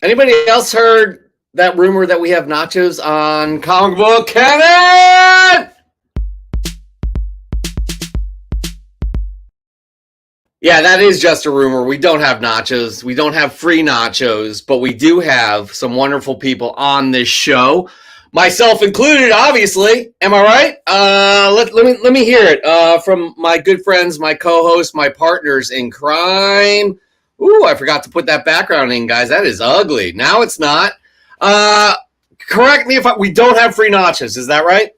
Anybody else heard that rumor that we have nachos on Comic Book Canon? Yeah, that is just a rumor. We don't have nachos. We don't have free nachos, but we do have some wonderful people on this show, myself included, obviously. Am I right? Let me hear it from my good friends, my co-hosts, my partners in crime. Ooh, I forgot to put that background in, guys. That is ugly. Now it's not. Correct me if we don't have free nachos. Is that right?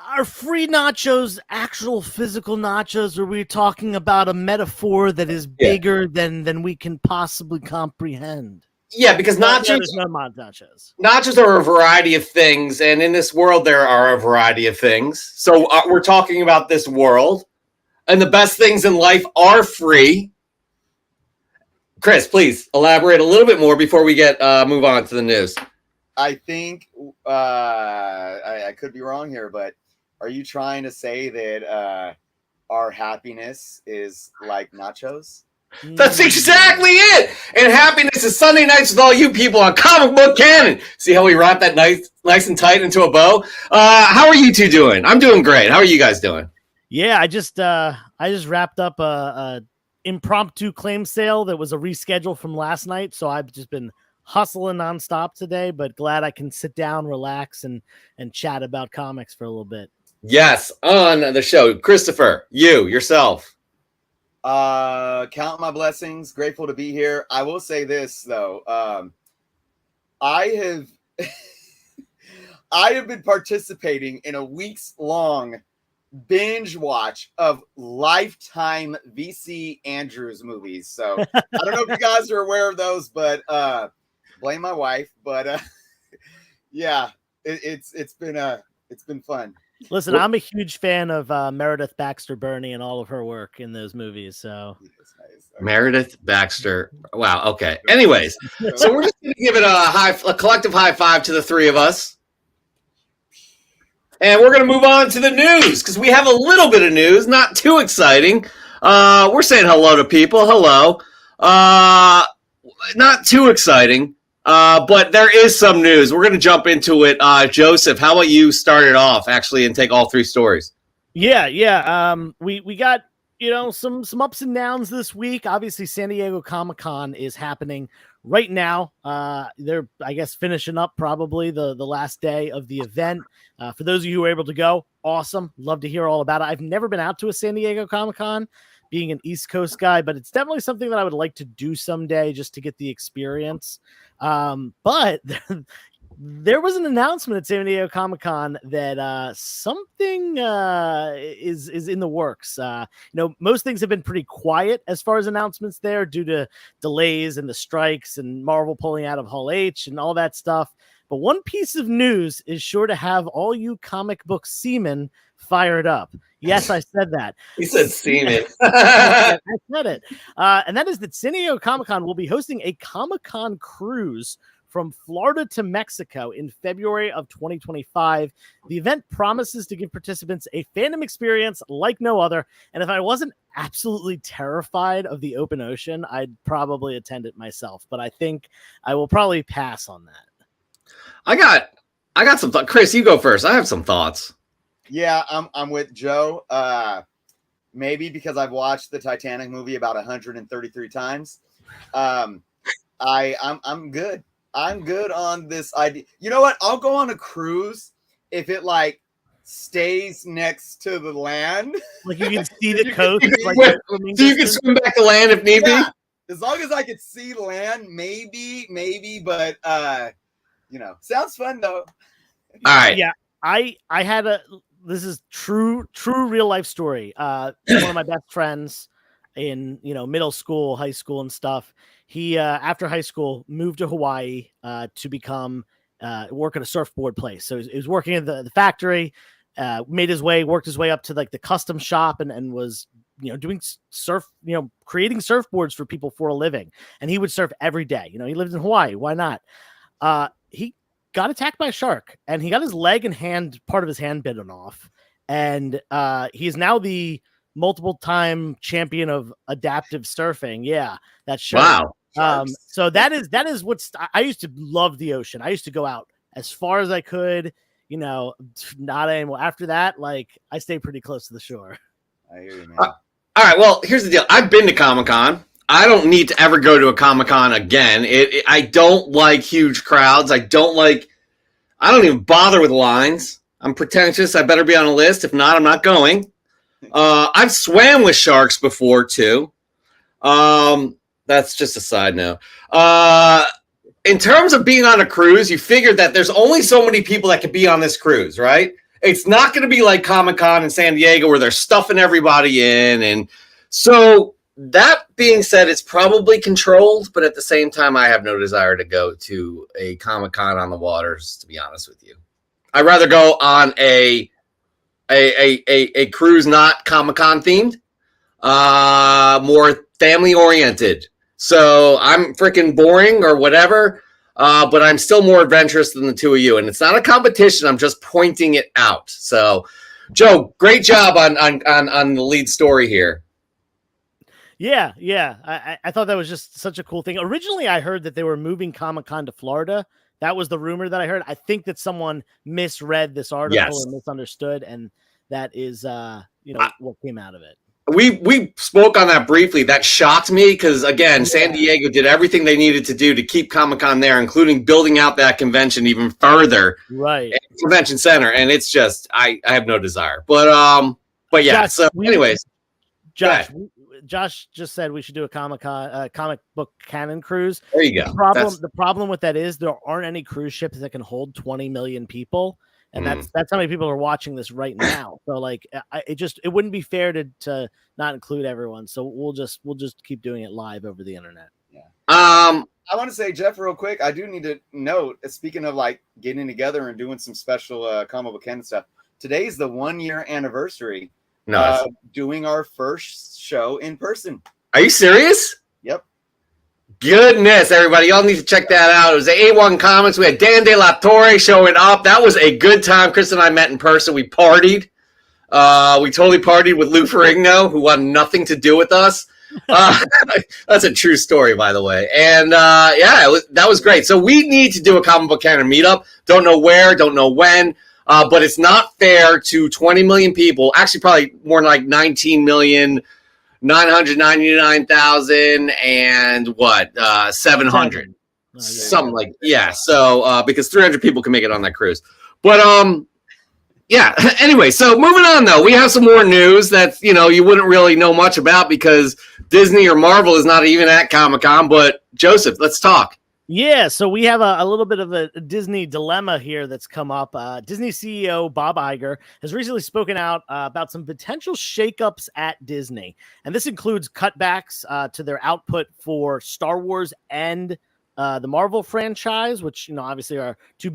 Are free nachos actual physical nachos, or are we talking about a metaphor that is bigger than we can possibly comprehend? Yeah, because nachos are a variety of things, and in this world there are a variety of things. So we're talking about this world, and the best things in life are free. Chris, please elaborate a little bit more before we move on to the news. I think I could be wrong here, but are you trying to say that our happiness is like nachos? That's exactly it. And happiness is Sunday nights with all you people on Comic Book Canon. See how we wrap that nice and tight into a bow? How are you two doing? I'm doing great. How are you guys doing? Yeah, I just wrapped up a impromptu claim sale that was a reschedule from last night, so I've just been hustling nonstop today, but glad I can sit down, relax, and chat about comics for a little bit. Yes, on the show. Christopher, yourself. Count my blessings. Grateful to be here. I will say this though. I have been participating in a week's long binge watch of Lifetime VC Andrews movies. So I don't know if you guys are aware of those, but blame my wife. But yeah, it's been fun. Listen, I'm a huge fan of Meredith Baxter Birney and all of her work in those movies. So Meredith Baxter. Wow. Okay. Anyways, so we're just going to give it a collective high five to the three of us. And we're going to move on to the news because we have a little bit of news, not too exciting. We're saying hello to people. Hello. Not too exciting. But there is some news. We're going to jump into it. Joseph, how about you start it off, actually, and take all three stories? Yeah. We got, some ups and downs this week. Obviously, San Diego Comic-Con is happening right now. They're, I guess, finishing up probably the last day of the event. For those of you who are able to go, awesome. Love to hear all about it. I've never been out to a San Diego Comic-Con, being an East Coast guy, but it's definitely something that I would like to do someday just to get the experience. But there was an announcement at San Diego Comic-Con that something is in the works. Most things have been pretty quiet as far as announcements there due to delays and the strikes and Marvel pulling out of Hall H and all that stuff. But one piece of news is sure to have all you comic book seamen fired up. Yes, I said that. He said semen. I said it. And that is that San Diego Comic-Con will be hosting a Comic-Con cruise from Florida to Mexico in February of 2025. The event promises to give participants a fandom experience like no other. And if I wasn't absolutely terrified of the open ocean, I'd probably attend it myself. But I think I will probably pass on that. I got some thoughts. Chris, you go first. I have some thoughts. Yeah, I'm with Joe. Maybe because I've watched the Titanic movie about 133 times. I'm good. I'm good on this idea. You know what? I'll go on a cruise if it stays next to the land. Like you can see the coast. So you can swim back to land if need be. As long as I could see land, maybe. But sounds fun though. All right. Yeah, I had this is true real life story. One of my best friends in middle school, high school and stuff. He after high school moved to Hawaii to become work at a surfboard place. So he was working at the factory, worked his way up to the custom shop and was doing creating surfboards for people for a living. And he would surf every day. He lived in Hawaii. Why not? He got attacked by a shark and he got his leg and part of his hand bitten off. And he is now the multiple time champion of adaptive surfing. Yeah, that shark. Wow. Sharks. So that is what's I used to love the ocean. I used to go out as far as I could, not anymore. After that, like I stay pretty close to the shore. I hear you, man. All right. Well, here's the deal. I've been to Comic-Con. I don't need to ever go to a Comic-Con again. I don't like huge crowds. I don't even bother with lines. I'm pretentious. I better be on a list. If not, I'm not going. I've swam with sharks before too. That's just a side note. In terms of being on a cruise, you figure that there's only so many people that can be on this cruise, right? It's not going to be like Comic-Con in San Diego where they're stuffing everybody in. And so that being said, it's probably controlled, but at the same time, I have no desire to go to a Comic-Con on the waters, to be honest with you. I'd rather go on a cruise not Comic-Con themed, more family oriented. So I'm freaking boring or whatever, but I'm still more adventurous than the two of you. And it's not a competition. I'm just pointing it out. So, Joe, great job on the lead story here. Yeah. I thought that was just such a cool thing. Originally, I heard that they were moving Comic-Con to Florida. That was the rumor that I heard. I think that someone misread this article and misunderstood, and that is, what came out of it. We spoke on that briefly. That shocked me because, again, San Diego did everything they needed to do to keep Comic-Con there, including building out that convention even further. Right. Convention center. And it's just, I have no desire. But yeah. Josh, so anyways. Josh just said we should do a comic book canon cruise. There you go. The problem with that is there aren't any cruise ships that can hold 20 million people. And that's how many people are watching this right now. So like, it wouldn't be fair to not include everyone. So we'll just keep doing it live over the internet. Yeah. I want to say, Jeff, real quick. I do need to note, speaking of like getting together and doing some special comic book canon stuff. Today's the 1 year anniversary. Nice. Doing our first show in person. Are you serious? Yep. Goodness, everybody. Y'all need to check that out. It was the A1 Comics. We had Dan De La Torre showing up. That was a good time. Chris and I met in person. We partied. We totally partied with Lou Ferrigno, who wanted nothing to do with us. That's a true story, by the way. And that was great. So we need to do a comic book canon meetup. Don't know where, don't know when. But it's not fair to 20 million people, actually probably more like 19,999,000 and 700. Something like, yeah. So, because 300 people can make it on that cruise. But, yeah. Anyway, so moving on, though, we have some more news that, you wouldn't really know much about because Disney or Marvel is not even at Comic-Con. But, Joseph, let's talk. Yeah, so we have a little bit of a Disney dilemma here that's come up. Disney CEO Bob Iger has recently spoken out about some potential shakeups at Disney. And this includes cutbacks to their output for Star Wars and the Marvel franchise, which, obviously are two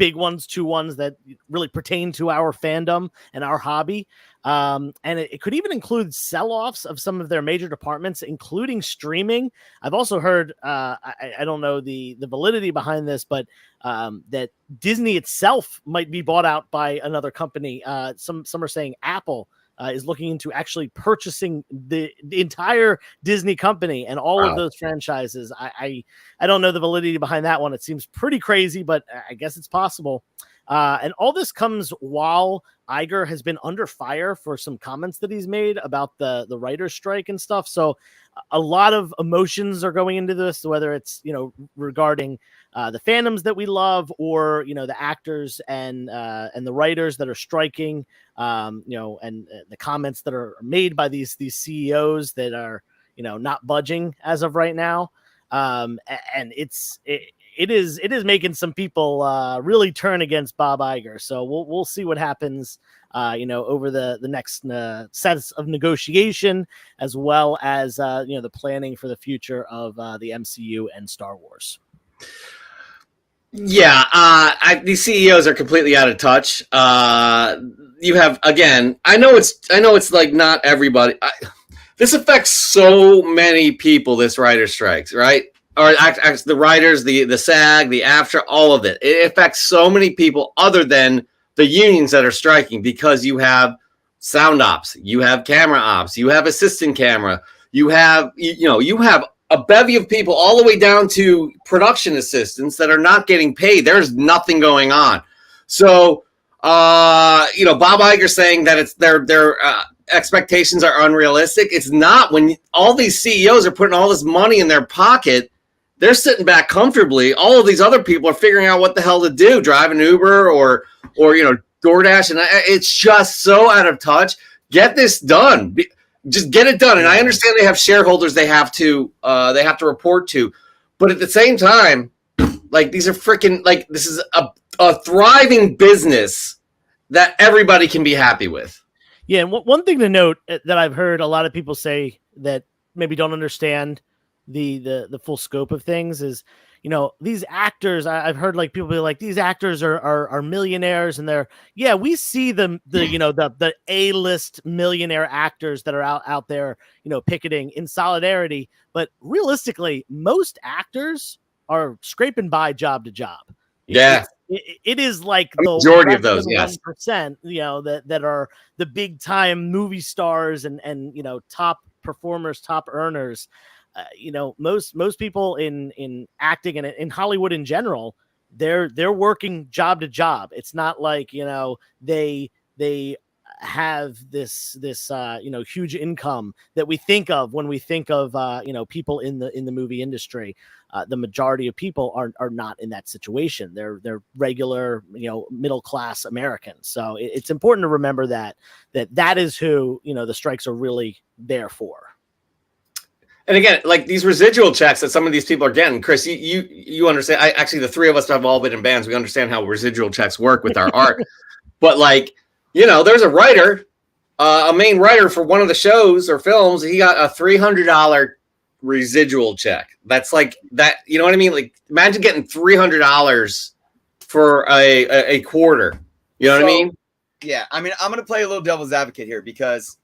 ones that really pertain to our fandom and our hobby. And it could even include sell-offs of some of their major departments, including streaming. I've also heard, I don't know the validity behind this, but that Disney itself might be bought out by another company. Some are saying Apple is looking into actually purchasing the entire Disney company and all of those franchises. I don't know the validity behind that one. It seems pretty crazy, but I guess it's possible. And all this comes while Iger has been under fire for some comments that he's made about the writer's strike and stuff. So a lot of emotions are going into this, whether it's, regarding the fandoms that we love or, the actors and the writers that are striking, and the comments that are made by these CEOs that are, not budging as of right now. And it is making some people really turn against Bob Iger. So we'll see what happens, over the next sets of negotiation, as well as the planning for the future of the MCU and Star Wars. Yeah, these CEOs are completely out of touch. You have, again, I know it's like not everybody. This affects so many people. This writer strikes, right? Or the writers, the SAG, the AFTRA, all of it. It affects so many people other than the unions that are striking, because you have sound ops, you have camera ops, you have assistant camera, you have a bevy of people all the way down to production assistants that are not getting paid. There's nothing going on. So, Bob Iger saying that it's their expectations are unrealistic. It's not. When all these CEOs are putting all this money in their pocket, they're sitting back comfortably. All of these other people are figuring out what the hell to do, driving Uber or DoorDash, and it's just so out of touch. Get this done. Just get it done. And I understand they have shareholders they have to report to, but at the same time, like, these are freaking, like, this is a thriving business that everybody can be happy with. Yeah, and one thing to note that I've heard a lot of people say that maybe don't understand the full scope of things is, these actors, I've heard like people be like, these actors are millionaires, and we see the A-list millionaire actors that are out there, picketing in solidarity. But realistically, most actors are scraping by job to job. Yeah. It is like the majority of those, yes, 1%, that are the big time movie stars and top performers, top earners. Most people in acting and in Hollywood in general, they're working job to job. It's not like, they have this huge income that we think of when we think of people in the movie industry. The majority of people are not in that situation. They're regular, middle class Americans. So it's important to remember that is who the strikes are really there for. And again, like, these residual checks that some of these people are getting, Chris, you understand. Actually, the three of us have all been in bands. We understand how residual checks work with our art. But, like, there's a writer, a main writer for one of the shows or films. He got a $300 residual check. That's like that. You know what I mean? Like, imagine getting $300 for a quarter. You know what I mean? Yeah. I mean, I'm going to play a little devil's advocate here because,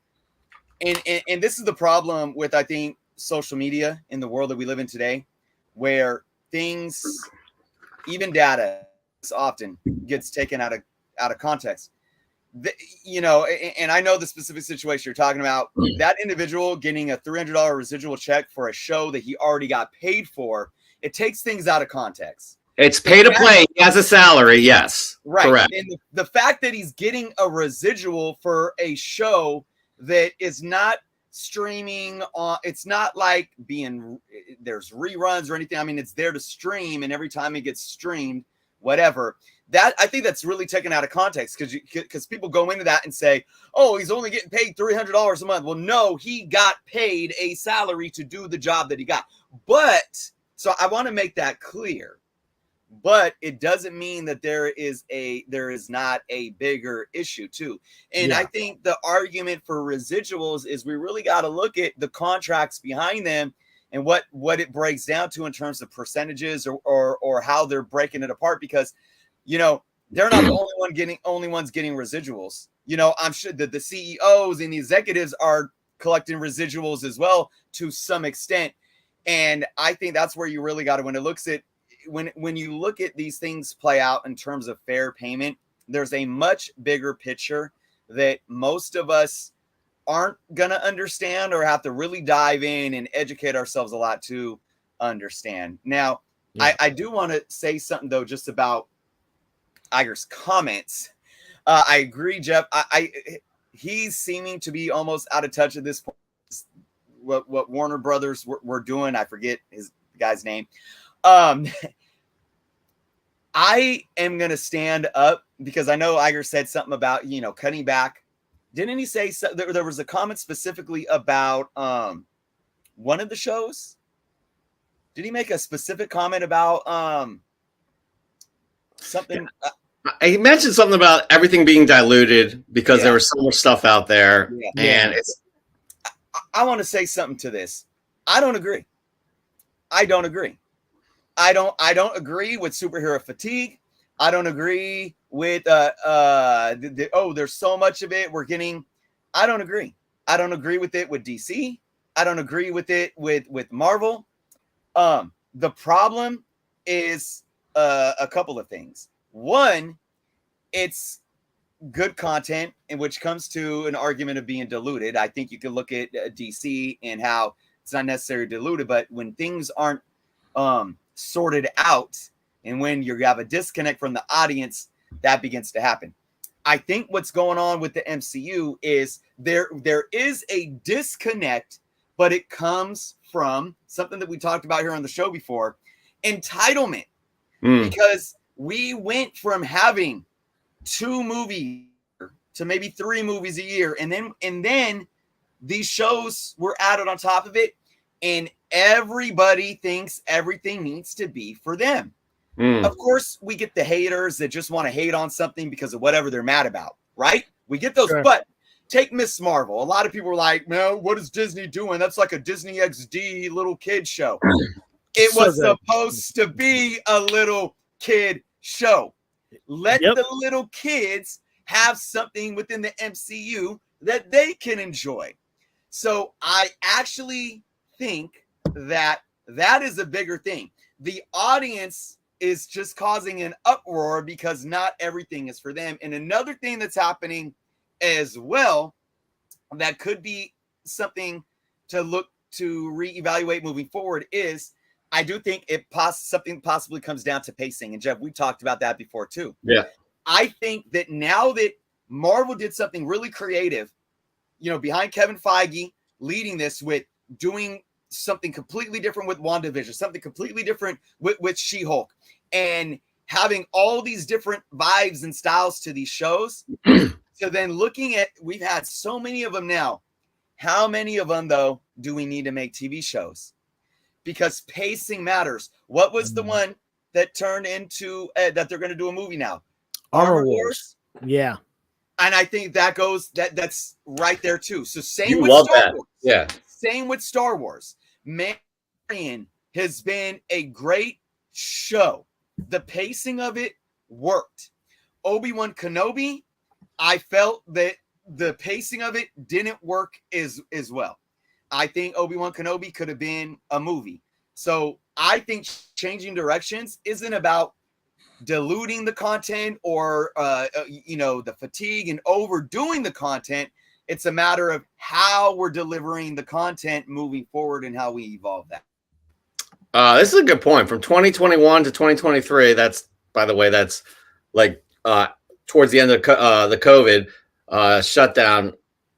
and this is the problem with, I think, social media in the world that we live in today, where things, even data, often gets taken out of context. And I know the specific situation you're talking about. That individual getting a $300 residual check for a show that he already got paid for, it takes things out of context. It's pay to play. He has a salary, yes. Right. Correct. And the fact that he's getting a residual for a show that is not streaming on, it's not like there's reruns or anything. I mean, it's there to stream, and every time it gets streamed, whatever. That, I think that's really taken out of context because people go into that and say, oh, he's only getting paid $300 a month. Well, no, he got paid a salary to do the job that he got. But, so I want to make that clear, but it doesn't mean that there is not a bigger issue too. And I think the argument for residuals is we really got to look at the contracts behind them and what it breaks down to in terms of percentages or how they're breaking it apart, because they're not the only ones getting residuals. I'm sure that the CEOs and the executives are collecting residuals as well to some extent. And I think that's where you really got to, when you look at these things play out in terms of fair payment, there's a much bigger picture that most of us aren't going to understand or have to really dive in and educate ourselves a lot to understand. Now, I do want to say something though, just about Iger's comments. I agree, Jeff. He's seeming to be almost out of touch at this point. What Warner Brothers were doing, I forget his guy's name. I am going to stand up because I know Iger said something about, cutting back. Didn't he say there was a comment specifically about one of the shows? Did he make a specific comment about something? He mentioned something about everything being diluted because there was so much stuff out there. Yeah. And I want to say something to this. I don't agree. I don't agree with superhero fatigue. I don't agree with there's so much of it we're getting. I don't agree. I don't agree with it with DC. I don't agree with it with Marvel. The problem is a couple of things. One, it's good content, in which comes to an argument of being diluted. I think you can look at DC and how it's not necessarily diluted, but when things aren't sorted out, and when you have a disconnect from the audience, that begins to happen. I think what's going on with the MCU is there is a disconnect, but it comes from something that we talked about here on the show before, entitlement. Because we went from having 2 movies to maybe 3 movies a year, and then these shows were added on top of it, and everybody thinks everything needs to be for them. Of course, we get the haters that just want to hate on something because of whatever they're mad about, right? We get those. Sure. But take Miss Marvel. A lot of people were like, no, what is Disney doing? That's like a Disney XD little kid show. It was supposed to be a little kid show. Let the little kids have something within the MCU that they can enjoy. So I actually think that is a bigger thing. The audience is just causing an uproar because not everything is for them. And another thing that's happening as well that could be something to look to reevaluate moving forward is I do think something possibly comes down to pacing. And Jeff, we talked about that before too. Yeah. I think that now that Marvel did something really creative, behind Kevin Feige leading this with doing something completely different with WandaVision, something completely different with She-Hulk, and having all these different vibes and styles to these shows. So then looking at, we've had so many of them now. How many of them, though, do we need to make TV shows? Because pacing matters. What was the one that turned into that they're going to do a movie now? Armor Wars. Yeah. And I think that's right there too. So same with Star Wars. Yeah. Same with Star Wars. Mandalorian has been a great show. The pacing of it worked. Obi-Wan Kenobi, I felt that the pacing of it didn't work as well. I think Obi-Wan Kenobi could have been a movie. So I think changing directions isn't about diluting the content or the fatigue and overdoing the content. It's a matter of how we're delivering the content moving forward and how we evolve that. This is a good point. From 2021 to 2023, that's like towards the end of the COVID shutdown.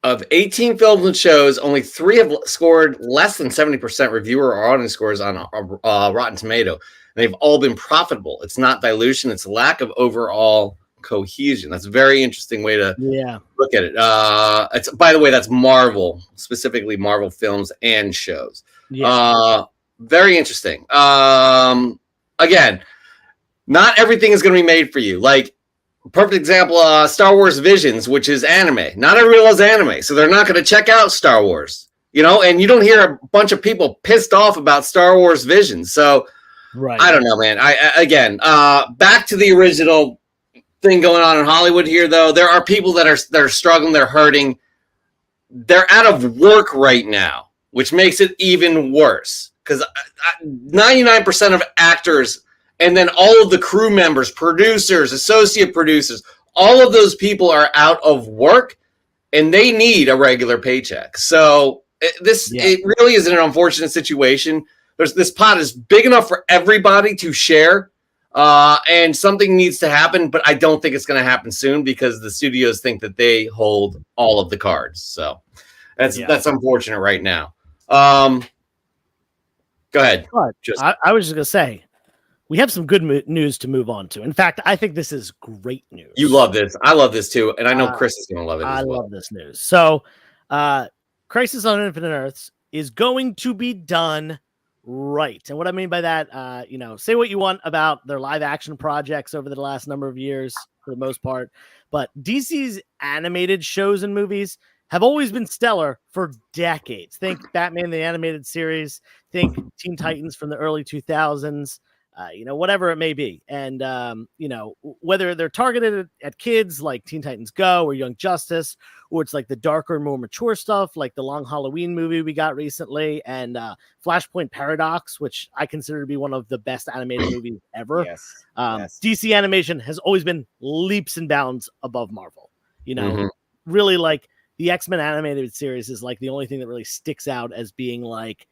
Of 18 films and shows, only 3 have scored less than 70% reviewer or audience scores on Rotten Tomato. They've all been profitable. It's not dilution. It's lack of overall cohesion. That's a very interesting way to look at it. It's, by the way, that's Marvel, specifically Marvel films and shows. Very interesting. Again, not everything is going to be made for you. Like, perfect example, Star Wars Visions, which is anime. Not everyone loves anime, so they're not going to check out Star Wars. And you don't hear a bunch of people pissed off about Star Wars Visions. So, right. I don't know, man. Back to the original thing going on in Hollywood here, though. There are people that are struggling. They're hurting. They're out of work right now, which makes it even worse because 99% of actors and then all of the crew members, producers, associate producers, all of those people are out of work and they need a regular paycheck. So it really is an unfortunate situation. This pot is big enough for everybody to share, and something needs to happen, but I don't think it's going to happen soon because the studios think that they hold all of the cards. So that's unfortunate right now. Go ahead. I was just going to say, we have some good news to move on to. In fact, I think this is great news. You love this. I love this too. And I know Chris is going to love it as well. I love this news. So Crisis on Infinite Earths is going to be done right. And what I mean by that, say what you want about their live action projects over the last number of years for the most part, but DC's animated shows and movies have always been stellar for decades. Think Batman the Animated Series, think Teen Titans from the early 2000s, whatever it may be. And, whether they're targeted at kids like Teen Titans Go or Young Justice, or it's like the darker, more mature stuff like the Long Halloween movie we got recently and Flashpoint Paradox, which I consider to be one of the best animated movies ever. Yes. DC animation has always been leaps and bounds above Marvel. Really, like the X-Men animated series is like the only thing that really sticks out as being like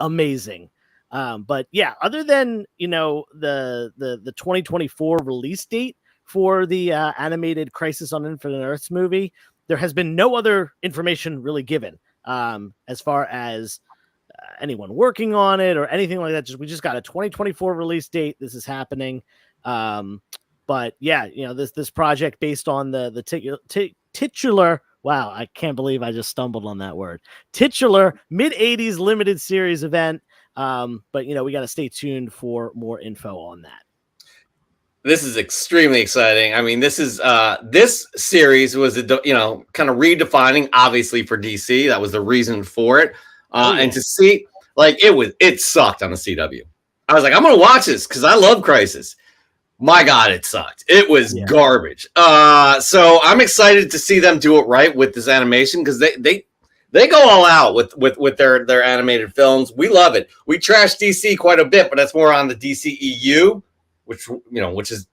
amazing. But yeah, other than the 2024 release date for the animated Crisis on Infinite Earths movie, there has been no other information really given as far as anyone working on it or anything like that. We just got a 2024 release date. This is happening. But yeah, this project based on the titular. Wow, I can't believe I just stumbled on that word. Titular mid-'80s limited series event. But we got to stay tuned for more info on that. This is extremely exciting. I mean, this series was kind of redefining, obviously, for DC. That was the reason for it. And to see, it sucked on the CW. I was like, I'm gonna watch this because I love Crisis. My God, it sucked. It was garbage. So I'm excited to see them do it right with this animation because they go all out with their animated films. We love it. We trash DC quite a bit, but that's more on the DCEU, which is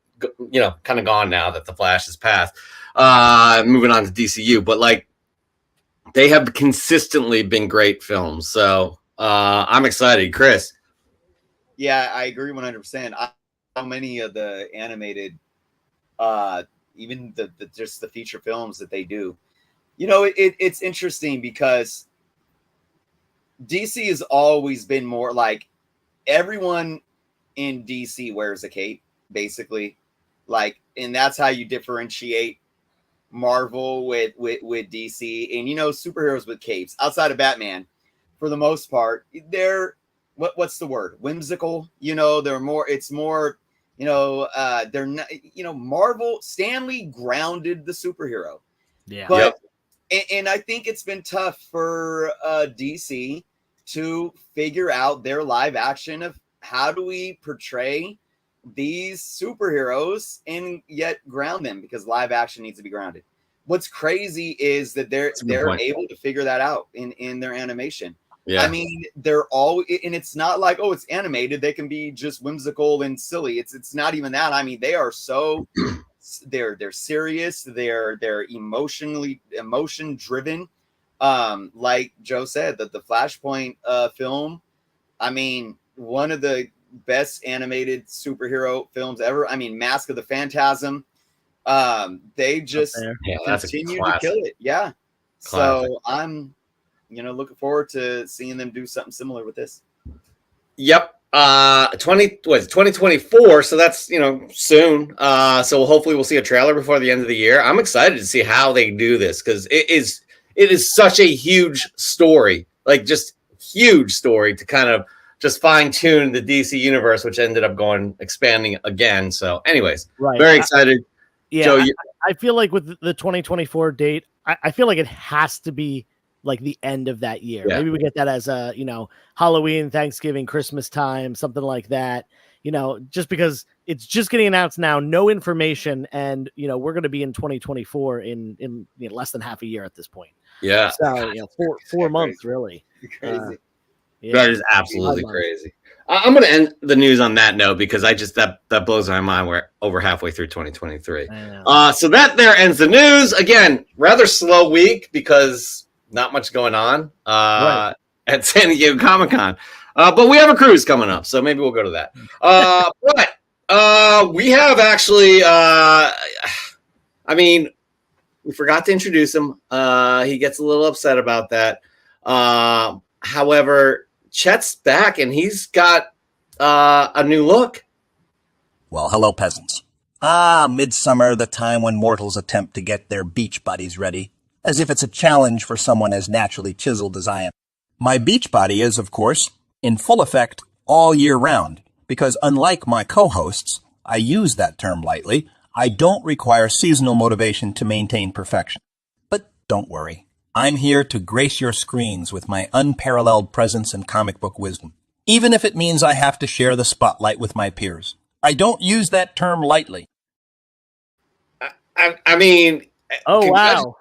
kind of gone now that the Flash has passed. Moving on to DCU, but they have consistently been great films. So I'm excited, Chris. Yeah, I agree 100%. How many of the animated, even just the feature films that they do, it's interesting because DC has always been more like everyone in DC wears a cape, basically, and that's how you differentiate Marvel with DC and superheroes with capes. Outside of Batman, for the most part, they're what's the word? Whimsical. They're more. It's more. They're not. Marvel. Stan Lee grounded the superhero. Yeah. But and I think it's been tough for DC to figure out their live action of how do we portray these superheroes and yet ground them, because live action needs to be grounded. What's crazy is that they're able to figure that out in their animation. Yeah. I mean, they're all, and it's not like, oh, it's animated. They can be just whimsical and silly. It's not even that. I mean, they are so they're serious. They're emotion driven. Like Joe said, that the Flashpoint film, I mean, one of the best animated superhero films ever. I mean, Mask of the Phantasm. They just continue to kill it. Yeah. Classic. So I'm looking forward to seeing them do something similar with this. Yep. 2024, so that's soon. So hopefully we'll see a trailer before the end of the year. I'm excited to see how they do this, because it is such a huge story, just huge story to kind of just fine-tune the DC universe, which ended up expanding again. So anyways, very excited. Yeah, I feel like with the 2024 date, I feel like it has to be the end of that year. Yeah. Maybe we get that as a, Halloween, Thanksgiving, Christmas time, something like that, just because it's just getting announced now, no information. And, we're going to be in 2024 in less than half a year at this point. Yeah. So, four months, really. Crazy. That is absolutely crazy. I'm going to end the news on that note, because that blows my mind. We're over halfway through 2023. So that there ends the news. Again, rather slow week because not much going on at San Diego Comic-Con. But we have a cruise coming up, so maybe we'll go to that. But we have actually, we forgot to introduce him. He gets a little upset about that. However, Chet's back, and he's got a new look. Well, hello, peasants. Midsummer, the time when mortals attempt to get their beach bodies ready, as if it's a challenge for someone as naturally chiseled as I am. My beach body is, of course, in full effect all year round, because unlike my co-hosts, I use that term lightly, I don't require seasonal motivation to maintain perfection. But don't worry. I'm here to grace your screens with my unparalleled presence and comic book wisdom, even if it means I have to share the spotlight with my peers. I don't use that term lightly. I mean... Oh, wow.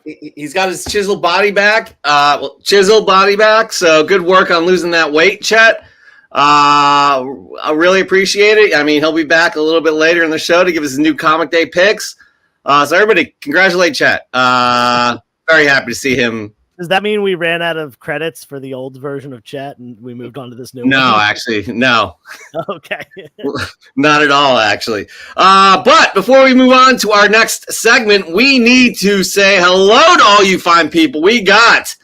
He's got his chiseled body back. Chiseled body back, so good work on losing that weight, Chet. I really appreciate it. I mean, he'll be back a little bit later in the show to give us new Comic Day picks. So everybody, congratulate Chet. Very happy to see him Does that mean we ran out of credits for the old version of Chet and we moved on to this new one? No, actually, no. Okay. Not at all, actually. But before we move on to our next segment, we need to say hello to all you fine people. We got,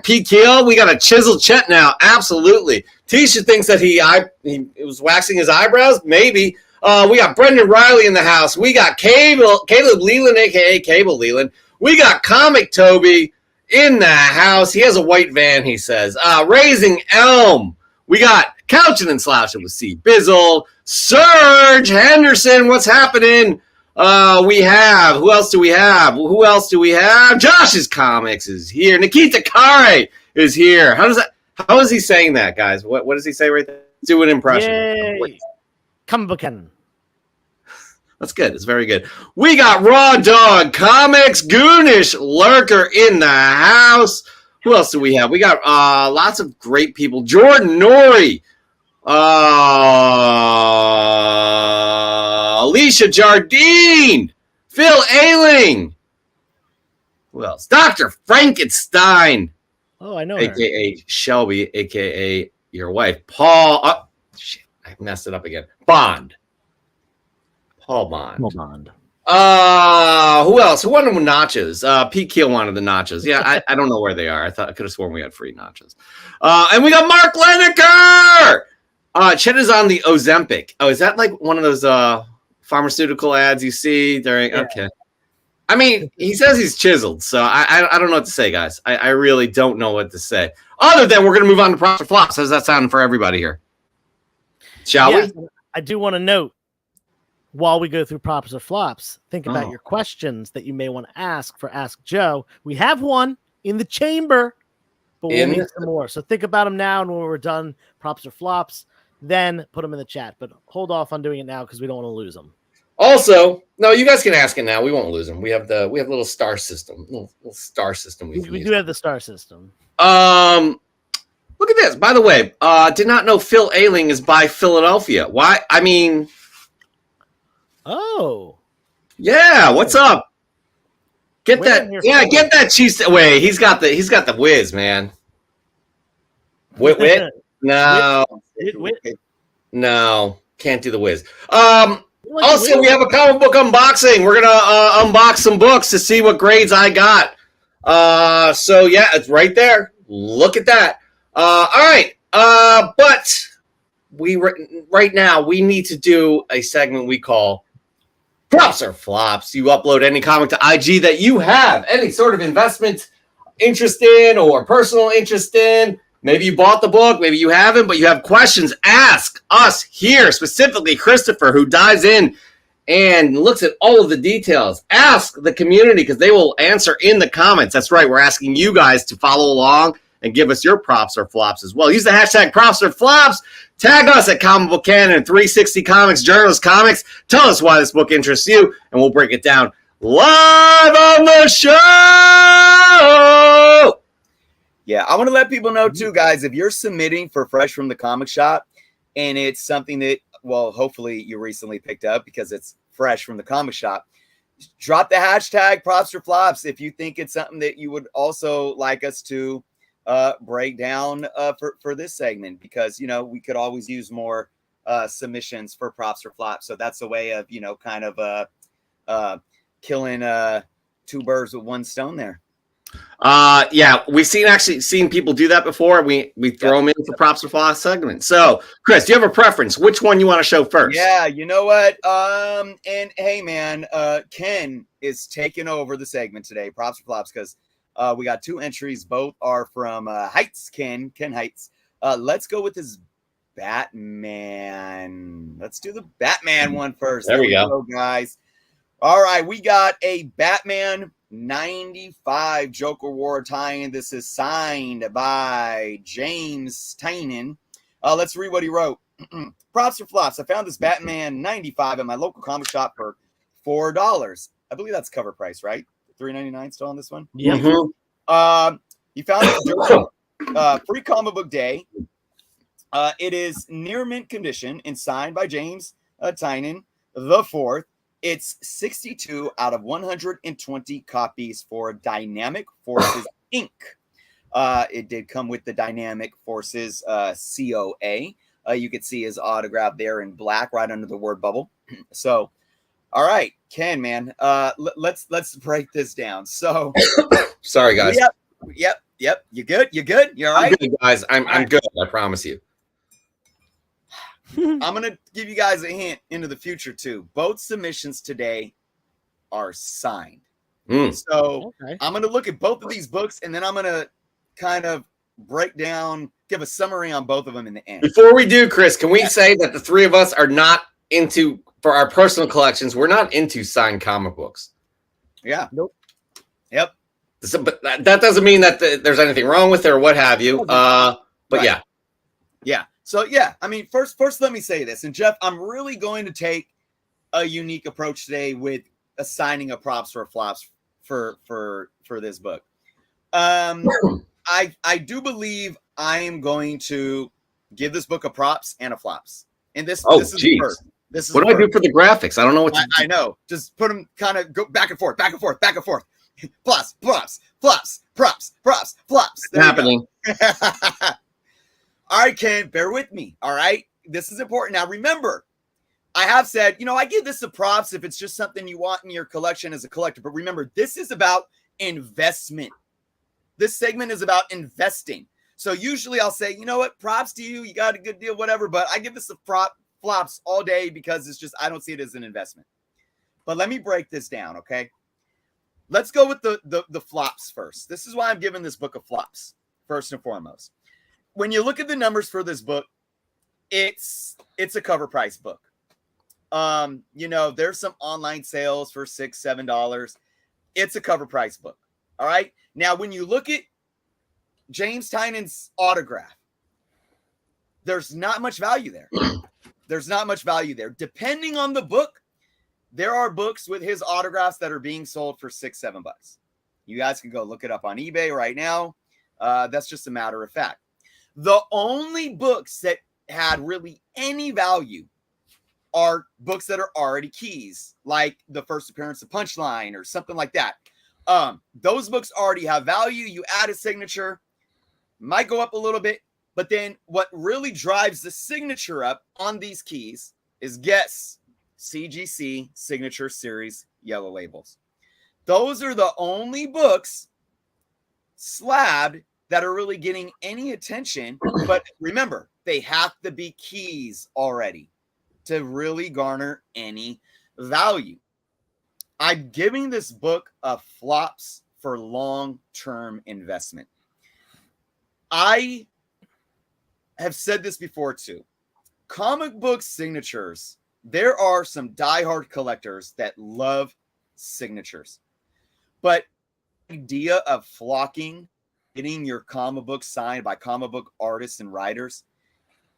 Pete Keel. We got a chiseled Chet now. Absolutely. Tisha thinks that he was waxing his eyebrows. Maybe. We got Brendan Riley in the house. We got Caleb Leland, a.k.a. Cable Leland. We got Comic Toby in the house. He has a white van, he says. Raising Elm. We got Couching and Slouching with C. Bizzle. Serge Henderson, what's happening? We have, who else do we have? Josh's Comics is here. Nikita Kare is here. How is he saying that, guys? What does he say right there? Do an impression. Yay. Kambakan. That's good. It's very good. We got Raw Dog Comics, Goonish Lurker in the house. Who else do we have? We got lots of great people. Jordan Norrie. Alicia Jardine. Phil Ailing. Who else? Dr. Frankenstein. Oh, I know her. A.K.A. Shelby, a.k.a. your wife. Paul. Shit, I messed it up again. Bond. Paul Bond. Who else? Who wanted nachos? Pete Keel wanted the nachos. Yeah, I don't know where they are. I could have sworn we had free nachos. And we got Mark Lineker. Chet is on the Ozempic. Oh, is that like one of those pharmaceutical ads you see during? Yeah. Okay. I mean, he says he's chiseled, so I don't know what to say, guys. I really don't know what to say. Other than we're going to move on to props or flops. How's that sounding for everybody here? Shall we? I do want to note, while we go through props or flops, think about your questions that you may want to ask for Ask Joe. We have one in the chamber, but we'll need some more. So think about them now, and when we're done, props or flops, then put them in the chat. But hold off on doing it now because we don't want to lose them. Also, no, you guys can ask it now. We won't lose them. We have little star system, little star system. We do have the star system. Look at this. By the way, did not know Phil Ailing is by Philadelphia. Why? I mean. Oh. Yeah, what's up? Get that cheese away. He's got the whiz, man. Wit? No. No, can't do the whiz. Also, we have a comic book unboxing. We're gonna unbox some books to see what grades I got. So yeah, it's right there. Look at that. All right. But right now we need to do a segment we call Props or Flops. You upload any comic to IG that you have any sort of investment interest in or personal interest in. Maybe you bought the book, maybe you haven't, but you have questions. Ask us here, specifically Christopher, who dives in and looks at all of the details. Ask the community because they will answer in the comments. That's right. We're asking you guys to follow along and give us your props or flops as well. Use the hashtag props or flops. Tag us at Comic Book Canon, 360 Comics, Journalist Comics. Tell us why this book interests you, and we'll break it down live on the show. Yeah, I want to let people know too, guys, if you're submitting for Fresh from the Comic Shop and it's something that, well, hopefully you recently picked up because it's fresh from the comic shop, drop the hashtag props or flops if you think it's something that you would also like us to break down for this segment, because, you know, we could always use more submissions for props or flops. So that's a way of, you know, kind of killing two birds with one stone there. Yeah, we've seen people do that before. We throw them in for props or flops segment. So, Chris, do you have a preference? Which one you want to show first? Yeah, you know what? And hey, man, Ken is taking over the segment today, props or flops, because we got two entries. Both are from Heights, Ken Heights. Let's go with his Batman. Let's do the Batman one first. There we go, guys. All right, we got a Batman 95 Joker War tie-in. This is signed by James Tynion. Let's read what he wrote. Props or flops. I found this Batman 95 at my local comic shop for $4. I believe that's cover price, right? $3.99 still on this one? Yeah. Mm-hmm. He found it during Free Comic Book Day. It is near mint condition and signed by James Tynion the 4th. It's 62 out of 120 copies for Dynamic Forces Inc. It did come with the Dynamic Forces COA. You could see his autograph there in black right under the word bubble. So, all right, Ken, man, let's break this down. So, Sorry, guys. Yep. You good? You all right? I'm good, guys. I'm good. I promise you. I'm gonna give you guys a hint into the future too. Both submissions today are signed. So I'm gonna look at both of these books, and then I'm gonna kind of break down, give a summary on both of them in the end. Before we do, Chris, can we say that the three of us are not into, for our personal collections, we're not into signed comic books. Yeah. Nope. Yep. So, but that doesn't mean that there's anything wrong with it or what have you. But right. Yeah. So yeah, I mean, first, let me say this, and Jeff, I'm really going to take a unique approach today with assigning a props or flops for this book. I do believe I am going to give this book a props and a flops. And this is the first. This is what do I do for the graphics? I don't know what to do. I know. Just put them kind of go back and forth. Flops. It's happening. All right, Ken, bear with me. All right. This is important. Now, remember, I have said, I give this a props if it's just something you want in your collection as a collector. But remember, this is about investment. This segment is about investing. So usually I'll say, you know what, props to you. You got a good deal, whatever. But I give this a flops all day because it's just, I don't see it as an investment. But let me break this down, okay? Let's go with the flops first. This is why I'm giving this book a flops, first and foremost. When you look at the numbers for this book, it's a cover price book. There's some online sales for $6, $7. It's a cover price book. All right. Now, when you look at James Tynan's autograph, there's not much value there. Depending on the book, there are books with his autographs that are being sold for $6, $7. You guys can go look it up on eBay right now. That's just a matter of fact. The only books that had really any value are books that are already keys, like the first appearance of Punchline or something like that. Those books already have value. You add a signature, might go up a little bit, but then what really drives the signature up on these keys is guess CGC Signature Series yellow labels. Those are the only books slabbed that are really getting any attention. But remember, they have to be keys already to really garner any value. I'm giving this book a flops for long-term investment. I have said this before too. Comic book signatures, there are some diehard collectors that love signatures. But the idea of flocking, getting your comic book signed by comic book artists and writers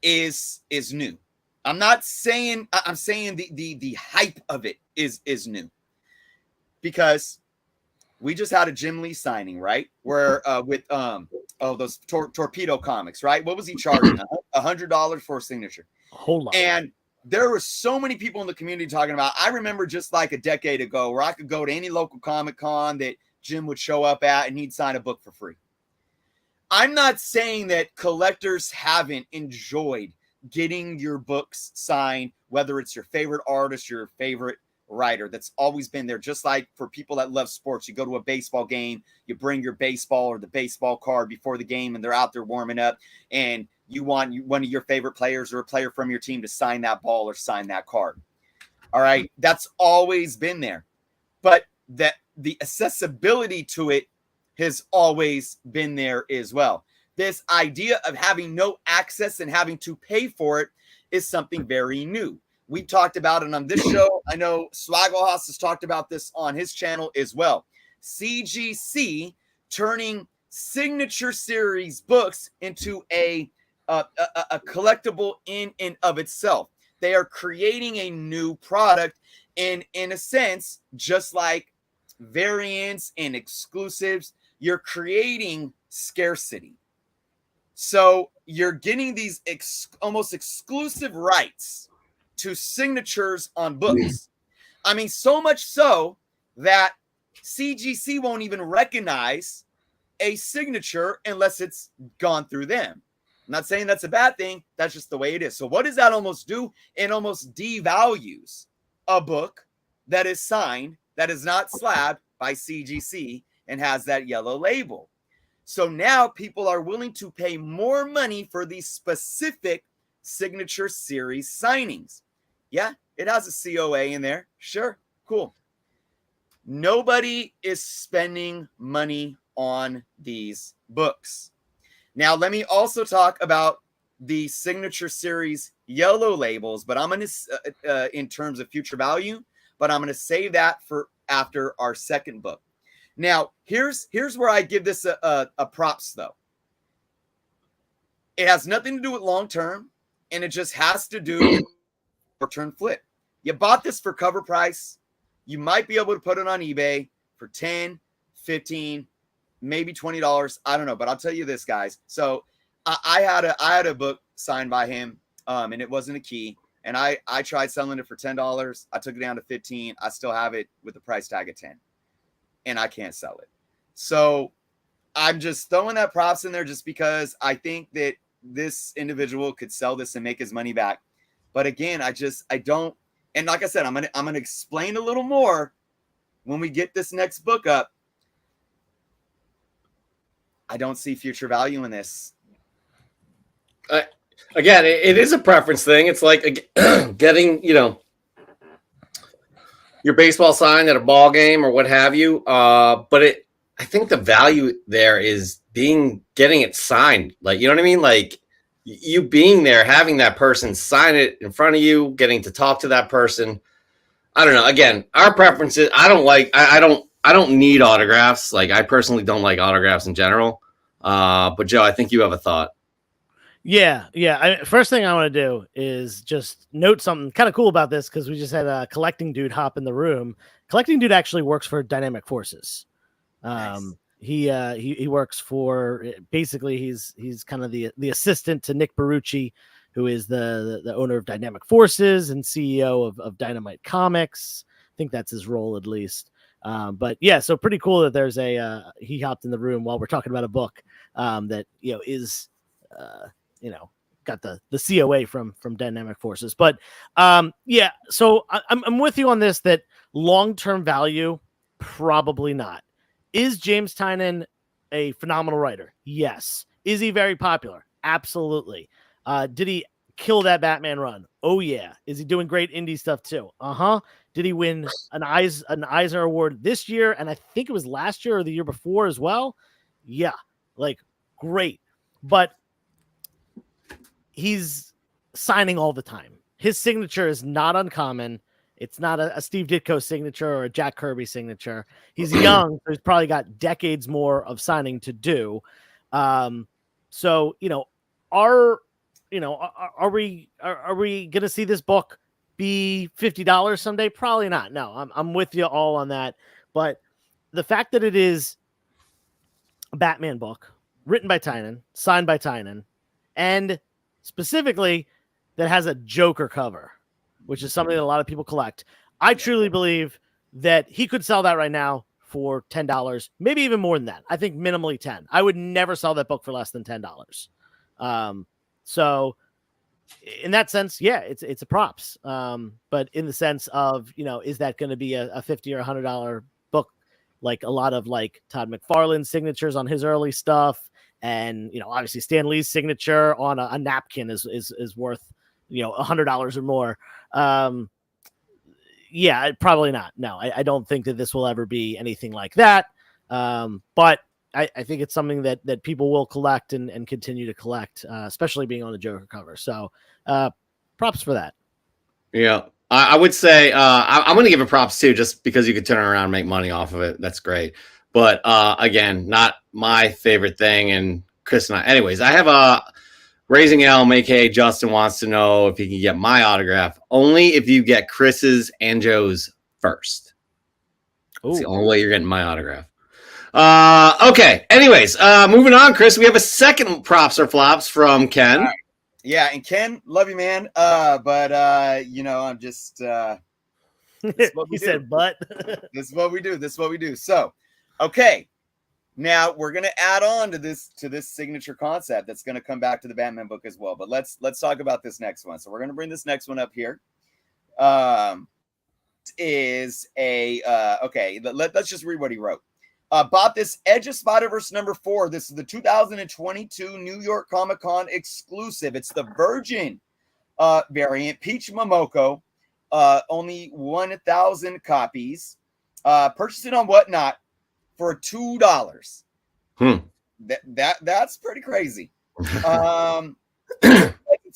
is new. I'm saying the hype of it is new. Because we just had a Jim Lee signing, right? Where with those Torpedo Comics, right? What was he charging? $100 for a signature. Hold on. And there were so many people in the community talking about. I remember just like a decade ago where I could go to any local Comic Con that Jim would show up at and he'd sign a book for free. I'm not saying that collectors haven't enjoyed getting your books signed, whether it's your favorite artist, your favorite writer. That's always been there. Just like for people that love sports, you go to a baseball game, you bring your baseball or the baseball card before the game and they're out there warming up and you want one of your favorite players or a player from your team to sign that ball or sign that card. All right. That's always been there. But that the accessibility to it has always been there as well. This idea of having no access and having to pay for it is something very new. We talked about it on this show. I know Swaggelhaus has talked about this on his channel as well. CGC turning signature series books into a collectible in and of itself. They are creating a new product, and in a sense, just like variants and exclusives, you're creating scarcity. So you're getting these almost exclusive rights to signatures on books. I mean, so much so that CGC won't even recognize a signature unless it's gone through them. I'm not saying that's a bad thing. That's just the way it is. So what does that almost do? It almost devalues a book that is signed, that is not slabbed by CGC and has that yellow label. So now people are willing to pay more money for these specific signature series signings. Yeah, it has a COA in there. Sure, cool. Nobody is spending money on these books. Now, let me also talk about the signature series yellow labels, but I'm going to, in terms of future value, but I'm going to save that for after our second book. Now, here's where I give this a props, though. It has nothing to do with long term, and it just has to do with return flip. You bought this for cover price. You might be able to put it on eBay for $10, $15, maybe $20. I don't know, but I'll tell you this, guys. So I had a book signed by him, and it wasn't a key. And I tried selling it for $10. I took it down to $15. I still have it with the price tag of $10, and I can't sell it. So I'm just throwing that props in there just because I think that this individual could sell this and make his money back. But again, I don't. And like I said, I'm gonna explain a little more when we get this next book up. I don't see future value in this. Again, it is a preference thing. It's like getting, your baseball signed at a ball game or what have you. But I think the value there is getting it signed. Like, you know what I mean? Like you being there, having that person sign it in front of you, getting to talk to that person. I don't know. Again, our preferences. I don't need autographs. Like I personally don't like autographs in general. But Joe, I think you have a thought. Yeah. First thing I want to do is just note something kind of cool about this because we just had a collecting dude hop in the room. Collecting dude actually works for Dynamic Forces. Nice. He works for basically he's kind of the assistant to Nick Barucci, who is the owner of Dynamic Forces and CEO of Dynamite Comics. I think that's his role at least. But yeah, so pretty cool that there's he hopped in the room while we're talking about a book that is got the COA from Dynamic Forces. But yeah, so I'm with you on this that long-term value, probably not. Is James Tynion a phenomenal writer? Yes. Is he very popular? Absolutely. Did he kill that Batman run? Oh yeah. Is he doing great indie stuff too? Uh-huh. Did he win an Eisner Award this year? And I think it was last year or the year before as well. Yeah. Like great. But he's signing all the time. His signature is not uncommon. It's not a Steve Ditko signature or a Jack Kirby signature. He's young, so he's probably got decades more of signing to do. So are we going to see this book be $50 someday? Probably not. No, I'm with you all on that. But the fact that it is a Batman book written by Tynion, signed by Tynion, and specifically that has a Joker cover, which is something that a lot of people collect. I truly believe that he could sell that right now for $10, maybe even more than that. I think minimally 10. I would never sell that book for less than $10. So in that sense, yeah, it's a props. But in the sense of, is that going to be a $50 or $100 book? Like a lot of like Todd McFarlane's signatures on his early stuff. And, obviously Stan Lee's signature on a napkin is worth, $100 or more. Yeah, probably not. No, I don't think that this will ever be anything like that. But I think it's something that people will collect and continue to collect, especially being on the Joker cover. So props for that. Yeah, I would say I'm going to give it props too, just because you could turn around and make money off of it. That's great. But again, not my favorite thing. And Chris and I, anyways, I have a Raising Elm, aka Justin, wants to know if he can get my autograph. Only if you get Chris's and Joe's first. That's the only way you're getting my autograph. Okay. Anyways, moving on, Chris. We have a second props or flops from Ken. Right. Yeah, and Ken, love you, man. But I'm just. He said, "But this is what we do. So, okay. Now we're gonna add on to this signature concept that's gonna come back to the Batman book as well. But let's talk about this next one. So we're gonna bring this next one up here. Is a okay. Let's just read what he wrote. Bought this Edge of Spider-Verse #4. This is the 2022 New York Comic Con exclusive. It's the Virgin variant, Peach Momoko. Only 1,000 copies. Purchased it on Whatnot for $2. That's pretty crazy. It's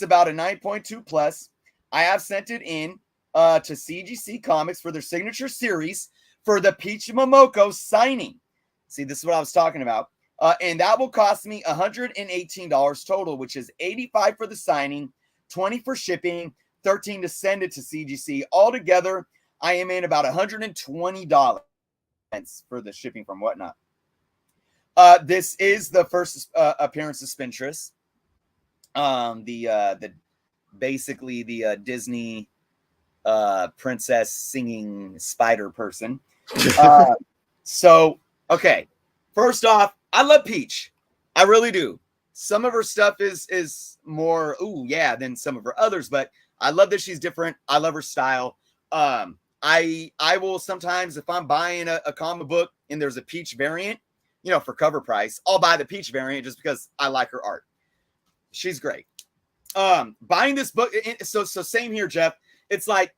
about a 9.2 plus. I have sent it in to CGC Comics for their signature series for the Peach Momoko signing. See, this is what I was talking about. And that will cost me $118 total, which is $85 for the signing, $20 for shipping, $13 to send it to CGC. Altogether, I am in about $120 for the shipping from Whatnot. This is the first appearance of Spintress. Basically the Disney princess singing spider person. So, okay. First off, I love Peach. I really do. Some of her stuff is more, than some of her others, but I love that she's different. I love her style. I will sometimes, if I'm buying a comic book and there's a Peach variant, for cover price, I'll buy the Peach variant just because I like her art. She's great. Buying this book, so same here, Jeff. It's like,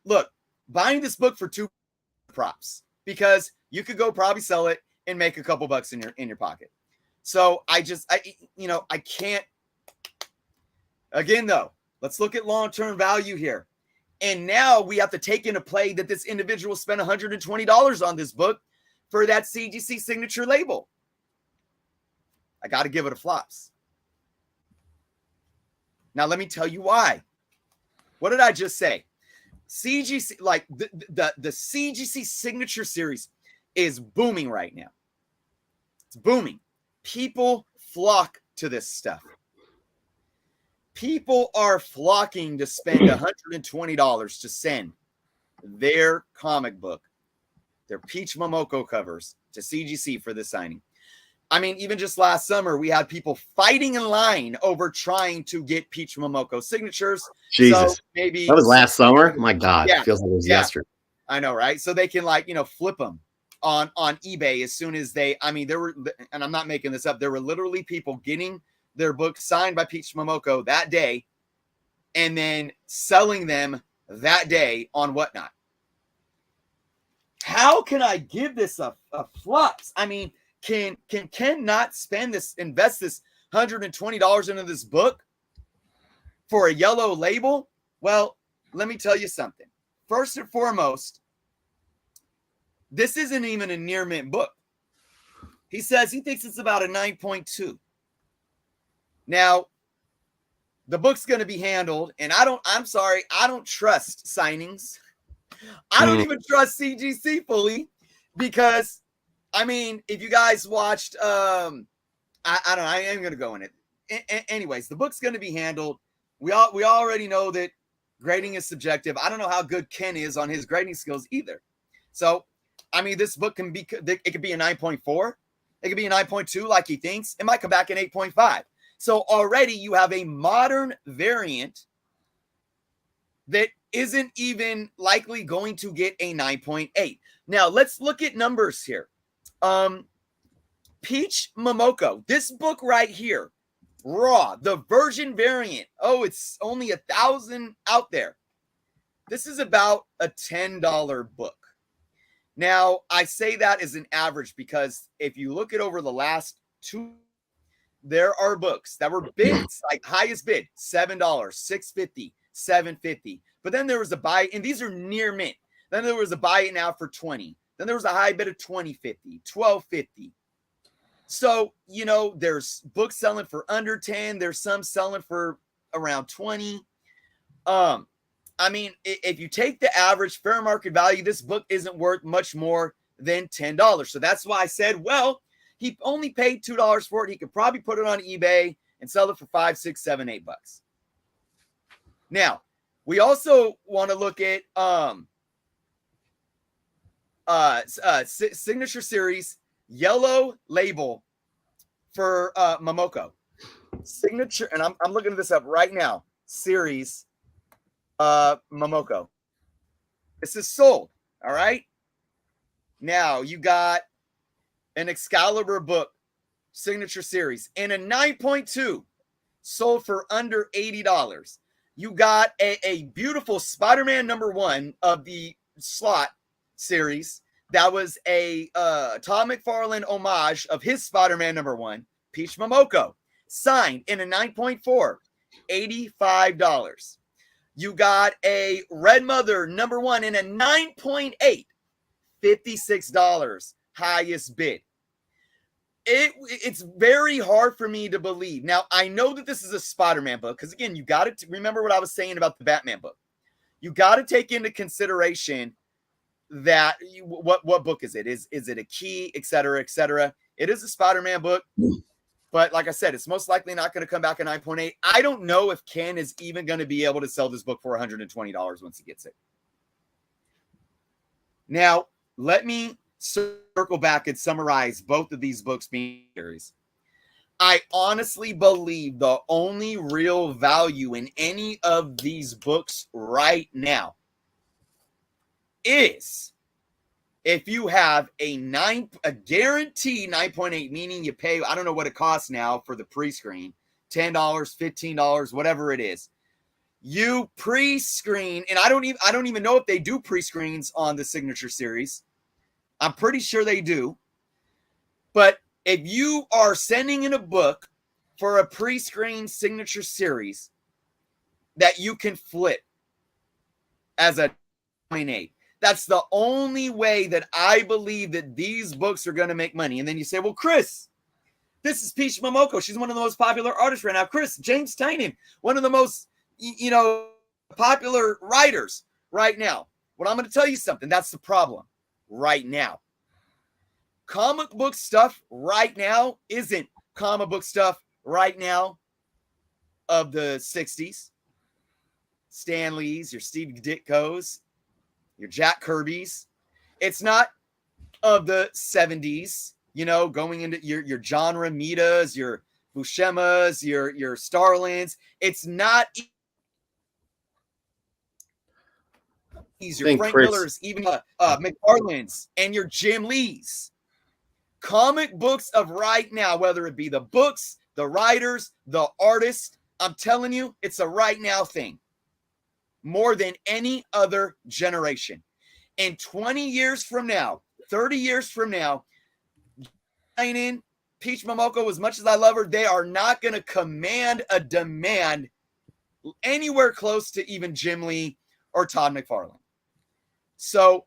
look, buying this book for 2 props because you could go probably sell it and make a couple bucks in your pocket. So I can't. Again, though, let's look at long-term value here. And now we have to take into play that this individual spent $120 on this book for that CGC signature label. I got to give it a flops. Now, let me tell you why. What did I just say? CGC, like the CGC signature series is booming right now. It's booming. People flock to this stuff. People are flocking to spend $120 to send their comic book, their Peach Momoko covers to CGC for this signing. I mean, even just last summer, we had people fighting in line over trying to get Peach Momoko signatures. Jesus. So maybe that was last summer. My God, Yeah. it feels like it was yesterday. I know, right? So they can flip them on eBay as soon as there were, and I'm not making this up, there were literally people getting their book signed by Peach Momoko that day and then selling them that day on Whatnot. How can I give this a flops? I mean, can Ken not invest this $120 into this book for a yellow label? Well, let me tell you something. First and foremost, this isn't even a near mint book. He says he thinks it's about a 9.2. Now, the book's going to be handled, and I'm sorry, I don't trust signings. I don't even trust CGC fully because, if you guys watched, I don't know, I am going to go in it. Anyways, the book's going to be handled. We already know that grading is subjective. I don't know how good Ken is on his grading skills either. So, this book could be a 9.4. It could be a 9.2 like he thinks. It might come back an 8.5. So already you have a modern variant that isn't even likely going to get a 9.8. Now, let's look at numbers here. Peach Momoko, this book right here, raw, the Virgin variant. Oh, it's only 1,000 out there. This is about a $10 book. Now, I say that as an average because if you look at over the last 2, there are books that were bids, like highest bid, $7, $6.50, $7.50. But then there was a buy, and these are near mint. Then there was a buy it now for $20. Then there was a high bid of $20.50, $12.50. So, there's books selling for under 10. There's some selling for around 20. If you take the average fair market value, this book isn't worth much more than $10. So that's why I said, well, he only paid $2 for it. He could probably put it on eBay and sell it for $5, $6, $7, $8. Now, we also want to look at signature series yellow label for Momoko. Signature, and I'm looking this up right now. Series Momoko. This is sold. All right. Now you got an Excalibur book, signature series, and a 9.2 sold for under $80. You got a beautiful Spider-Man #1 of the slot series. That was a Todd McFarlane homage of his Spider-Man #1, Peach Momoko, signed in a 9.4, $85. You got a Red Mother #1 in a 9.8, $56, highest bid. It's very hard for me to believe. Now, I know that this is a Spider-Man book, because again, you got to remember what I was saying about the Batman book. You got to take into consideration that what book is it? Is it a key, et cetera, et cetera? It is a Spider-Man book, but like I said, it's most likely not going to come back at 9.8. I don't know if Ken is even going to be able to sell this book for $120 once he gets it. Now, let me circle back and summarize both of these books being series. I honestly believe the only real value in any of these books right now is if you have a guaranteed 9.8, meaning you pay, I don't know what it costs now for the pre-screen, $10, $15, whatever it is. You pre-screen, and I don't even know if they do pre-screens on the signature series. I'm pretty sure they do. But if you are sending in a book for a pre-screen signature series that you can flip as a 9.8, that's the only way that I believe that these books are going to make money. And then you say, well, Chris, this is Peach Momoko. She's one of the most popular artists right now. Chris, James Tynion, one of the most, popular writers right now. Well, I'm going to tell you something. That's the problem right now. Comic book stuff right now isn't comic book stuff right now of the 60s. Stan Lee's, your Steve Ditko's, your Jack Kirby's. It's not of the 70s, going into your John Romita's, your Buscema's, your Starlins. It's not your Frank Miller's, even McFarlane's, and your Jim Lee's. Comic books of right now, whether it be the books, the writers, the artists, I'm telling you, it's a right now thing. More than any other generation. And 20 years from now, 30 years from now, Peach Momoko, as much as I love her, they are not going to command a demand anywhere close to even Jim Lee or Todd McFarlane. So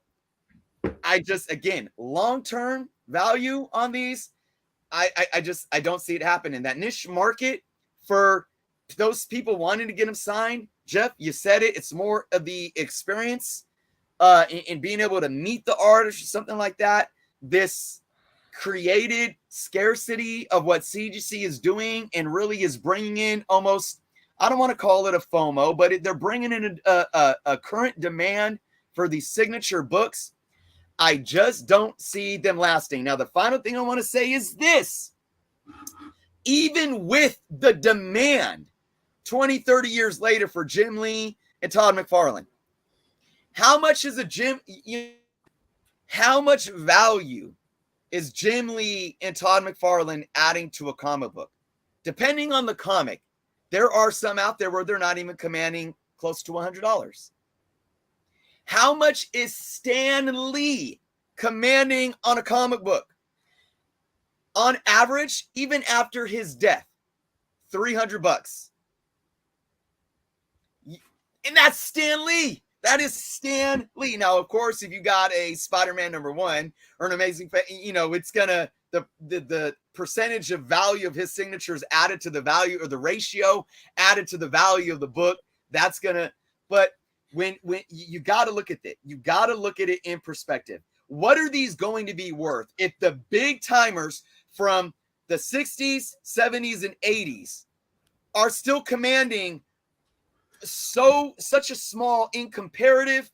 I just, again, long-term value on these, I don't see it happening. That niche market for those people wanting to get them signed, Jeff, you said it. It's more of the experience in being able to meet the artist or something like that. This created scarcity of what CGC is doing and really is bringing in almost, I don't want to call it a FOMO, but they're bringing in a current demand for these signature books. I just don't see them lasting. Now, the final thing I want to say is this. Even with the demand 20, 30 years later for Jim Lee and Todd McFarlane, how much value is Jim Lee and Todd McFarlane adding to a comic book? Depending on the comic, there are some out there where they're not even commanding close to $100. How much is Stan Lee commanding on a comic book? On average, even after his death, $300. And that's Stan Lee. That is Stan Lee. Now, of course, if you got a Spider-Man #1 or an Amazing, it's gonna the percentage of value of his signatures added to the value, or the ratio added to the value of the book. That's gonna. But when you got to look at it, you got to look at it in perspective. What are these going to be worth if the big timers from the 60s, 70s, and 80s are still commanding such a small in comparative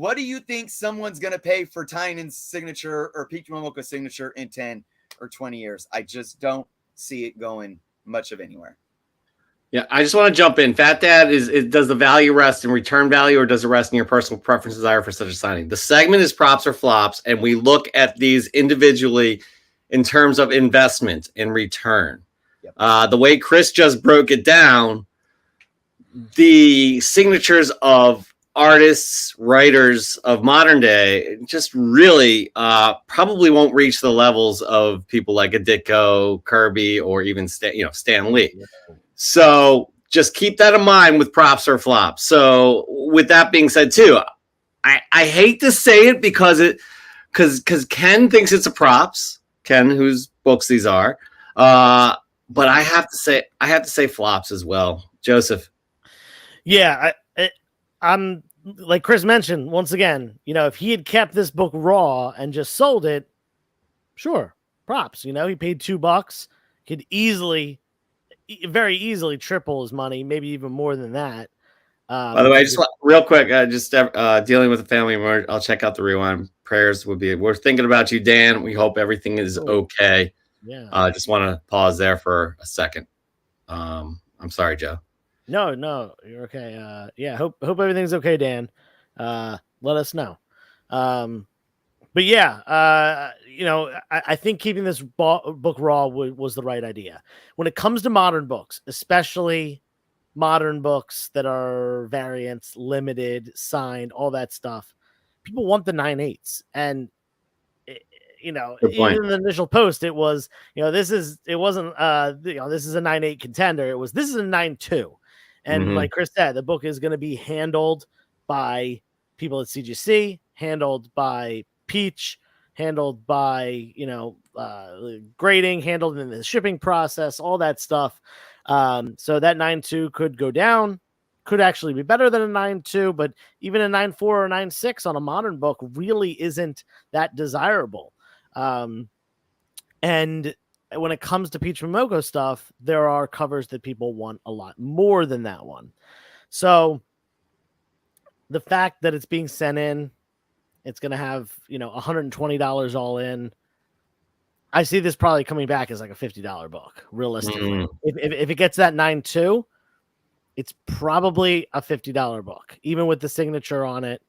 What do you think someone's going to pay for Tynan's signature or Peach Momoko's signature in 10 or 20 years? I just don't see it going much of anywhere. Yeah, I just want to jump in. Fat Dad does the value rest in return value, or does it rest in your personal preference desire for such a signing? The segment is props or flops, and we look at these individually in terms of investment and return. Yep. The way Chris just broke it down, the signatures of artists, writers of modern day just really probably won't reach the levels of people like a Ditko, Kirby, or even Stan Lee. So just keep that in mind with props or flops. So with that being said, too, I hate to say it because Ken thinks it's a props. Ken, whose books these are, but I have to say flops as well. Joseph. Yeah, I'm like Chris mentioned once again. If he had kept this book raw and just sold it, sure, props. He paid $2, could very easily triple his money, maybe even more than that. By the way, just real quick, dealing with a family member, I'll check out the rewind. Prayers we're thinking about you, Dan. We hope everything is okay. Yeah. Just want to pause there for a second. I'm sorry, Joe. No, you're okay. Yeah, hope everything's okay, Dan. Let us know. But yeah, I think keeping this book raw was the right idea. When it comes to modern books, especially modern books that are variants, limited, signed, all that stuff, people want the 9/8. And even in the initial post, it was, this is a 9/8 contender. This is a 9/2. And like Chris said, the book is going to be handled by people at CGC, handled by Peach, handled by grading, handled in the shipping process, all that stuff. So that 9/2 could go down, could actually be better than a 9/2, but even a 9/4 or 9/6 on a modern book really isn't that desirable. And when it comes to Peach Momoko stuff, there are covers that people want a lot more than that one. So the fact that it's being sent in, it's going to have, $120 all in. I see this probably coming back as like a $50 book, realistically. If it gets that 9/2, it's probably a $50 book, even with the signature on it.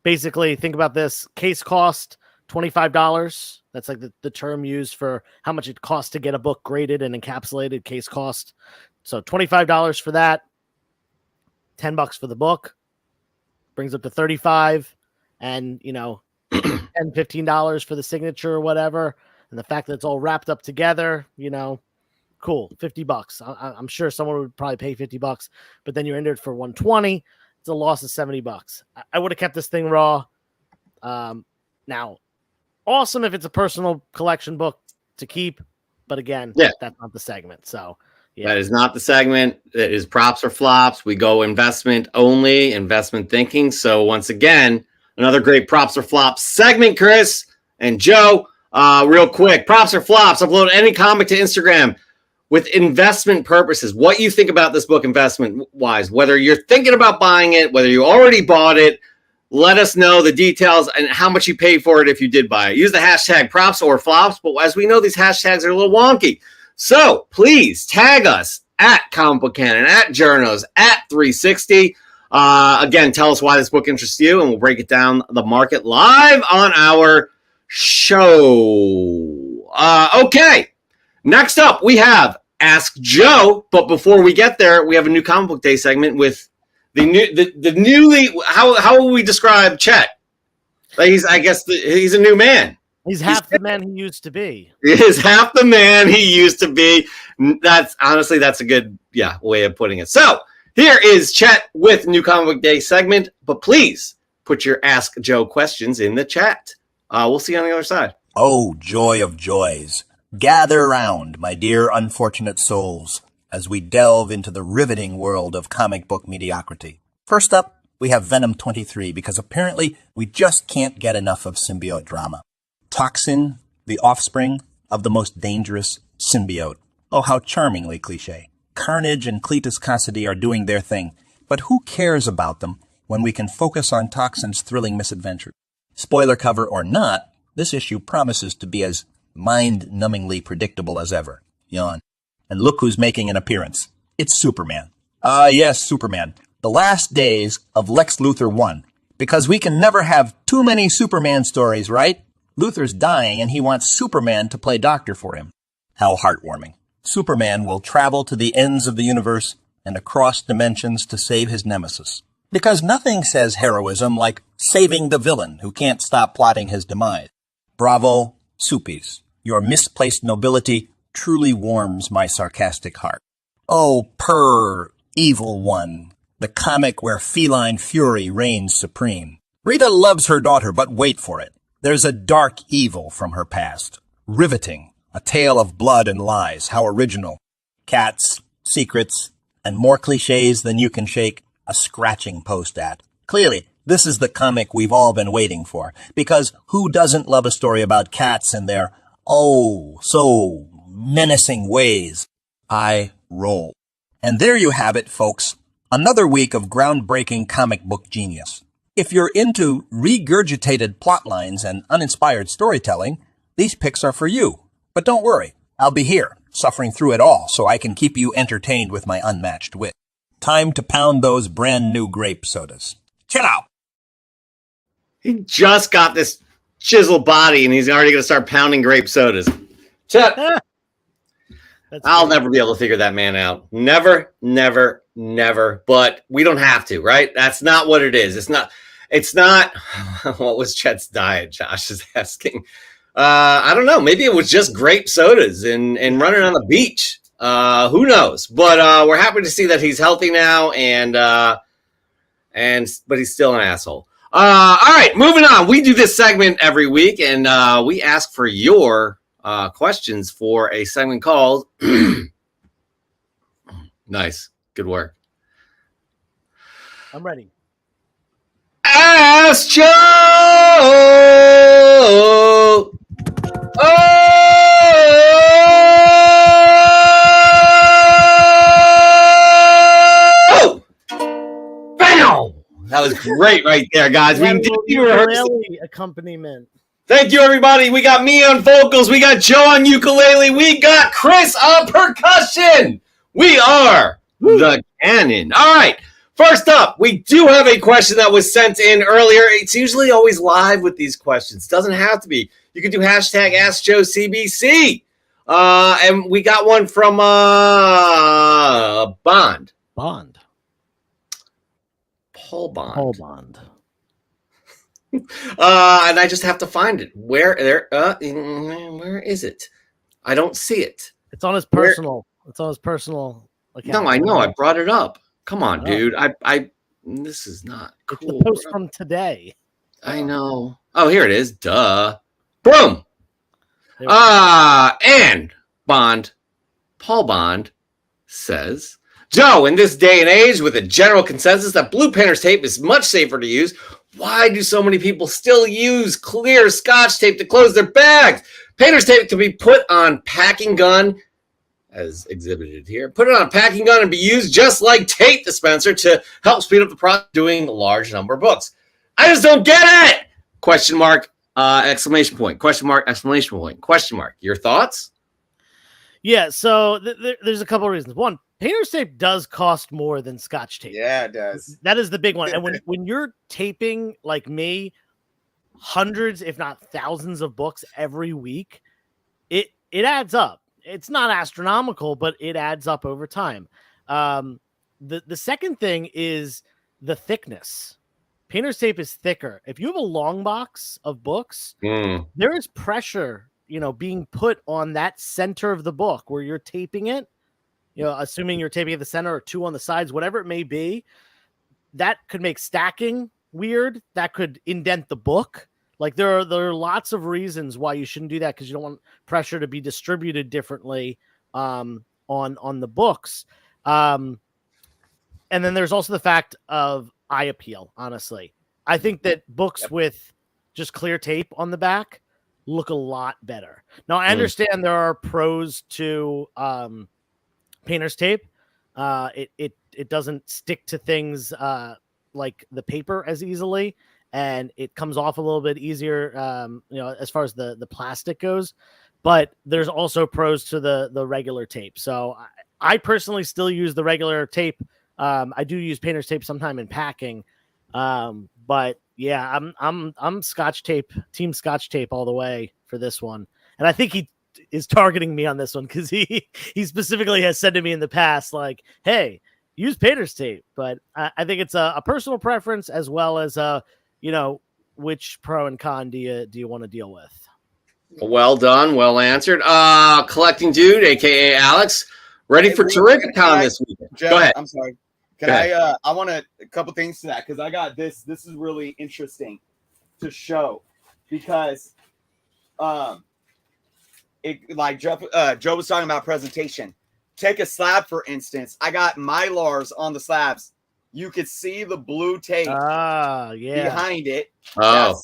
Basically think about this: case cost $25. That's like the term used for how much it costs to get a book graded and encapsulated. Case cost. So $25 for that, $10 for the book, brings up to $35, and $10, $15 for the signature or whatever. And the fact that it's all wrapped up together, cool, $50. I'm sure someone would probably pay $50, but then you're entered for $120. It's a loss of $70. I would have kept this thing raw. Now, awesome if it's a personal collection book to keep, but again, that's not the segment. So that is not the segment. It is props or flops. We go investment only, investment thinking. So once again, another great props or flops segment, Chris and Joe. Real quick, props or flops. Upload any comic to Instagram with investment purposes. What you think about this book investment wise, whether you're thinking about buying it, whether you already bought it, let us know the details and how much you paid for it if you did buy it. Use the hashtag props or flops, but as we know, these hashtags are a little wonky. So please tag us at Comic Book Canon, at Journos, at 360. Again, tell us why this book interests you, and we'll break it down the market live on our show. Okay, next up we have Ask Joe, but before we get there, we have a new Comic Book Day segment with the newly, how will we describe Chet? Like he's a new man. He's half the man he used to be. He is half the man he used to be. That's a good way of putting it. So here is Chet with New Comic Book Day segment, but please put your Ask Joe questions in the chat. We'll see you on the other side. Oh, joy of joys. Gather round, my dear unfortunate souls, as we delve into the riveting world of comic book mediocrity. First up, we have Venom 23, because apparently we just can't get enough of symbiote drama. Toxin, the offspring of the most dangerous symbiote. Oh, how charmingly cliche. Carnage and Cletus Cassidy are doing their thing, but who cares about them when we can focus on Toxin's thrilling misadventure. Spoiler cover or not, this issue promises to be as mind-numbingly predictable as ever. Yawn. And look who's making an appearance. It's Superman. Yes, Superman. The last days of Lex Luthor 1. Because we can never have too many Superman stories, right? Luthor's dying and he wants Superman to play doctor for him. How heartwarming. Superman will travel to the ends of the universe and across dimensions to save his nemesis. Because nothing says heroism like saving the villain who can't stop plotting his demise. Bravo, Soupies. Your misplaced nobility truly warms my sarcastic heart. Oh, purr, evil one. The comic where feline fury reigns supreme. Rita loves her daughter, but wait for it. There's a dark evil from her past. Riveting. A tale of blood and lies. How original. Cats, secrets, and more cliches than you can shake a scratching post at. Clearly, this is the comic we've all been waiting for. Because who doesn't love a story about cats and their, oh, so menacing ways? I roll. And there you have it, folks. Another week of groundbreaking comic book genius. If you're into regurgitated plot lines and uninspired storytelling, these picks are for you. But don't worry, I'll be here, suffering through it all, so I can keep you entertained with my unmatched wit. Time to pound those brand new grape sodas. Chill out! He just got this chiseled body, and he's already going to start pounding grape sodas. Chet, I'll never be able to figure that man out. Never, never, never. But we don't have to, right? That's not what it is. It's not. What was Chet's diet? Josh is asking. I don't know. Maybe it was just grape sodas and running on the beach. Who knows? But we're happy to see that he's healthy now, but he's still an asshole. All right, moving on. We do this segment every week, and we ask for your questions for a segment called Nice. Good work. I'm ready. Ask Joe. Oh! Bam! That was great right there, guys. We did ukulele accompaniment. Thank you, everybody. We got me on vocals. We got Joe on ukulele. We got Chris on percussion. We are the Cannon. All right. First up, we do have a question that was sent in earlier. It's usually always live with these questions. Doesn't have to be. You can do hashtag AskJoeCBC. And we got one from Bond. Bond. Paul Bond. Paul Bond. And I just have to find it. Where is it? I don't see it. It's on his personal. It's on his personal account. No, I know. I brought it up. Come on, dude. This is not cool. It's the post from today. I know. Oh, here it is. Duh. Boom. And Bond, Paul Bond says, Joe, in this day and age with a general consensus that blue painter's tape is much safer to use, why do so many people still use clear Scotch tape to close their bags? Painter's tape can be put on packing gun, as exhibited here. Put it on a packing gun and be used just like tape dispenser to help speed up the process of doing a large number of books. I just don't get it! Question mark, exclamation point, question mark, exclamation point, question mark. Your thoughts? Yeah, so there's a couple of reasons. One, painter's tape does cost more than Scotch tape. Yeah, it does. That is the big one. And when you're taping, like me, hundreds, if not thousands of books every week, it adds up. It's not astronomical, but it adds up over time. The second thing is the thickness. Painter's tape is thicker. If you have a long box of books, there is pressure, being put on that center of the book where you're taping it. Assuming you're taping at the center or two on the sides, whatever it may be, that could make stacking weird. That could indent the book. Like there are lots of reasons why you shouldn't do that, because you don't want pressure to be distributed differently on the books. And then there's also the fact of eye appeal. Honestly, I think that books with just clear tape on the back look a lot better. Now I understand there are pros to painter's tape. It doesn't stick to things like the paper as easily, and it comes off a little bit easier, as far as the plastic goes. But there's also pros to the regular tape. So I personally still use the regular tape. I do use painter's tape sometime in packing. But yeah, I'm Scotch tape, team Scotch tape all the way for this one. And I think he is targeting me on this one because he specifically has said to me in the past, like, hey, use painter's tape. But I think it's a personal preference, as well as which pro and con do you want to deal with? Well done, well answered. Collecting dude, aka Alex, ready for Terrificon this week. Joe, Go ahead. I'm sorry. I want a couple things to that, because I got this. This is really interesting to show, because Joe was talking about presentation. Take a slab, for instance. I got Mylars on the slabs. You could see the blue tape behind it. Oh.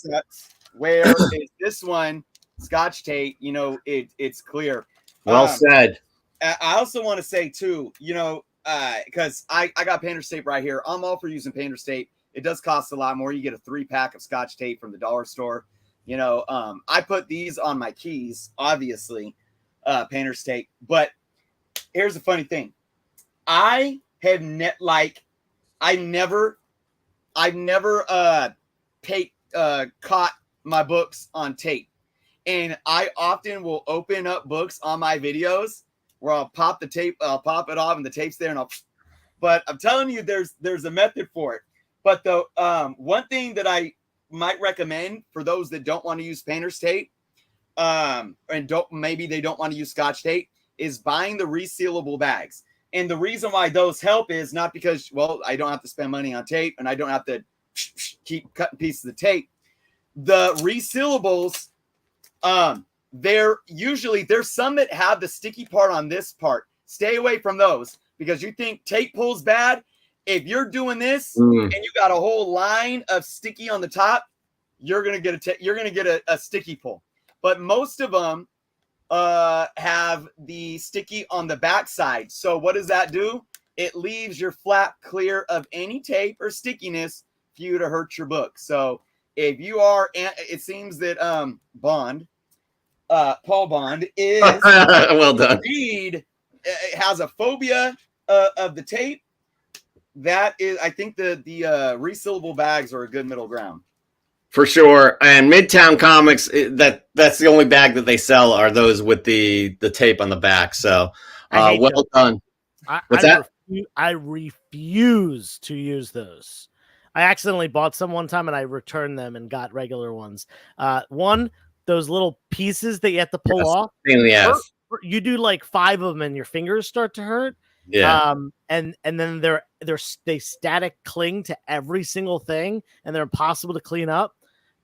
Where is this one? Scotch tape, it's clear. Well said. I also want to say too, because I got painter's tape right here. I'm all for using painter's tape. It does cost a lot more. You get a 3-pack of Scotch tape from the dollar store. I put these on my keys, obviously, painter's tape. But here's the funny thing. I've never caught my books on tape. And I often will open up books on my videos where I'll pop the tape, I'll pop it off and the tape's there, but I'm telling you, there's a method for it. But the one thing that I might recommend for those that don't want to use painter's tape, and maybe they don't want to use Scotch tape, is buying the resealable bags. And the reason why those help is not because, I don't have to spend money on tape and I don't have to keep cutting pieces of tape. The resealables, there's some that have the sticky part on this part. Stay away from those, because you think tape pulls bad. If you're doing this and you got a whole line of sticky on the top, you're gonna get a sticky pull. But most of them have the sticky on the back side. So what does that do? It leaves your flap clear of any tape or stickiness for you to hurt your book. So if you are, it seems that Paul Bond is well done. Indeed, has a phobia of the tape. That is, I think the resealable bags are a good middle ground. For sure. And Midtown Comics, that's the only bag that they sell are those with the tape on the back. So well done. I refuse to use those. I accidentally bought some one time and I returned them and got regular ones. Those little pieces that you have to pull off. You do like 5 of them and your fingers start to hurt. Yeah. And then they static cling to every single thing and they're impossible to clean up.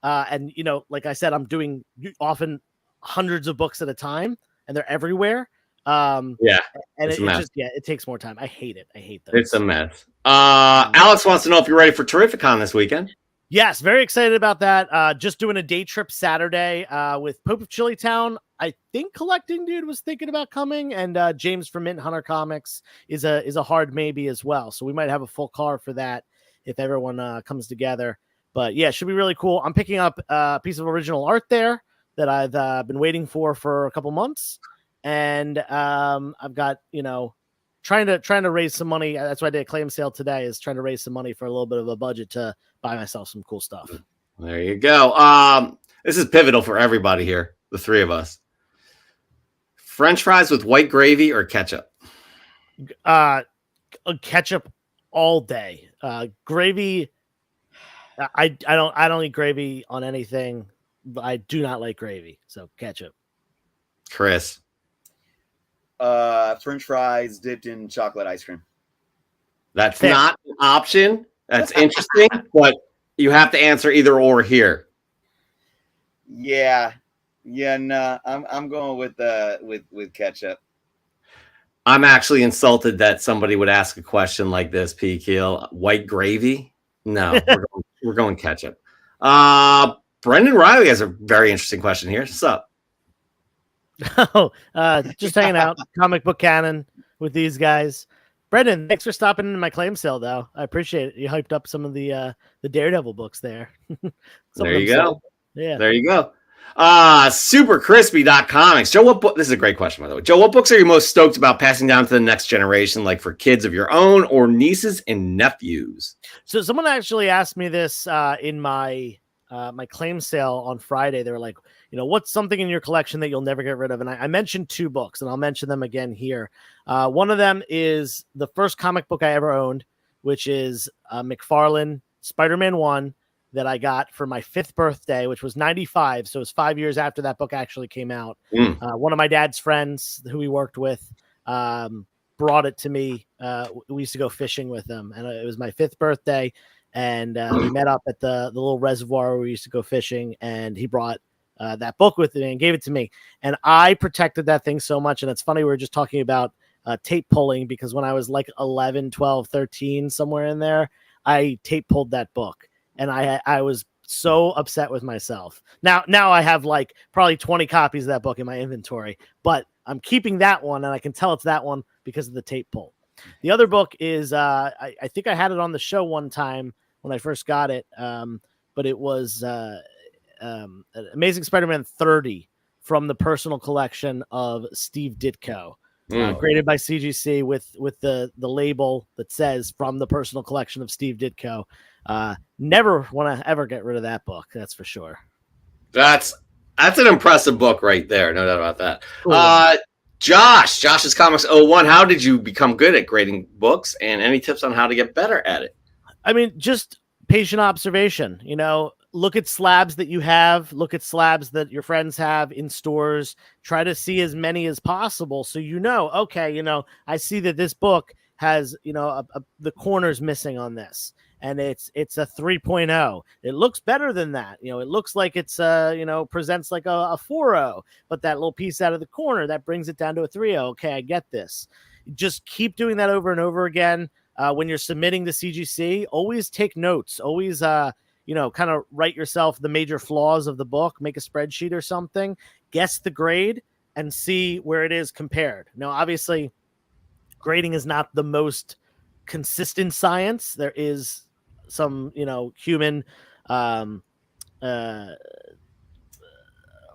And like I said, I'm doing often hundreds of books at a time and they're everywhere. And it takes more time. I hate it. I hate those. It's a mess. Alex wants to know if you're ready for Terrificon this weekend. Yes, very excited about that. Just doing a day trip Saturday with Pope of Chilitown. I think Collecting Dude was thinking about coming, and James from Mint Hunter Comics is a hard maybe as well. So we might have a full car for that if everyone comes together. But yeah, it should be really cool. I'm picking up a piece of original art there that I've been waiting for a couple months, and I've got trying to raise some money. That's why I did a claim sale today, is trying to raise some money for a little bit of a budget to buy myself some cool stuff. There you go. This is pivotal for everybody here, the 3 of us. French fries with white gravy or ketchup? Ketchup all day. Gravy. I don't eat gravy on anything. I do not like gravy, so ketchup. Chris. French fries dipped in chocolate ice cream. That's fair. Not an option. That's interesting, but you have to answer either or here. Yeah, no, I'm going with ketchup. I'm actually insulted that somebody would ask a question like this, P. Keel. White gravy? No, we're going ketchup. Brendan Riley has a very interesting question here. What's up? Just hanging out, comic book canon with these guys. Brendan, thanks for stopping in my claim sale, though. I appreciate it. You hyped up some of the Daredevil books there. There you go. Yeah. There you go. Supercrispy.comics. Joe, what book? This is a great question, by the way. Joe, what books are you most stoked about passing down to the next generation, like for kids of your own or nieces and nephews? So someone actually asked me this in my my claim sale on Friday. They were like, what's something in your collection that you'll never get rid of? And I mentioned 2 books, and I'll mention them again here. One of them is the first comic book I ever owned, which is McFarlane Spider-Man 1 that I got for my 5th birthday, which was 95. So it was 5 years after that book actually came out. One of my dad's friends who he worked with brought it to me. We used to go fishing with him, and it was my 5th birthday. And we met up at the little reservoir where we used to go fishing, and he brought that book with me and gave it to me. And I protected that thing so much. And it's funny, we were just talking about tape pulling, because when I was like 11, 12, 13, somewhere in there, I tape pulled that book. And I was so upset with myself. Now I have like probably 20 copies of that book in my inventory, but I'm keeping that one, and I can tell it's that one because of the tape pull. The other book is I think I had it on the show one time when I first got it, but it was Amazing Spider-Man 30 from the personal collection of Steve Ditko, graded by CGC with the label that says from the personal collection of Steve Ditko. Never want to ever get rid of that book. That's for sure. That's an impressive book right there. No doubt about that. Cool. Josh's Comics 01. How did you become good at grading books, and any tips on how to get better at it? I mean, just patient observation. Look at slabs that you have, look at slabs that your friends have in stores, try to see as many as possible. So, okay, I see that this book has, the corners missing on this, and it's a 3.0. It looks better than that. It looks like it's, presents like a 4.0, but that little piece out of the corner, that brings it down to a 3.0. Okay, I get this. Just keep doing that over and over again. When you're submitting to CGC, always take notes, always, kind of write yourself the major flaws of the book, make a spreadsheet or something, guess the grade, and see where it is compared. Now, obviously, grading is not the most consistent science. There is some, human,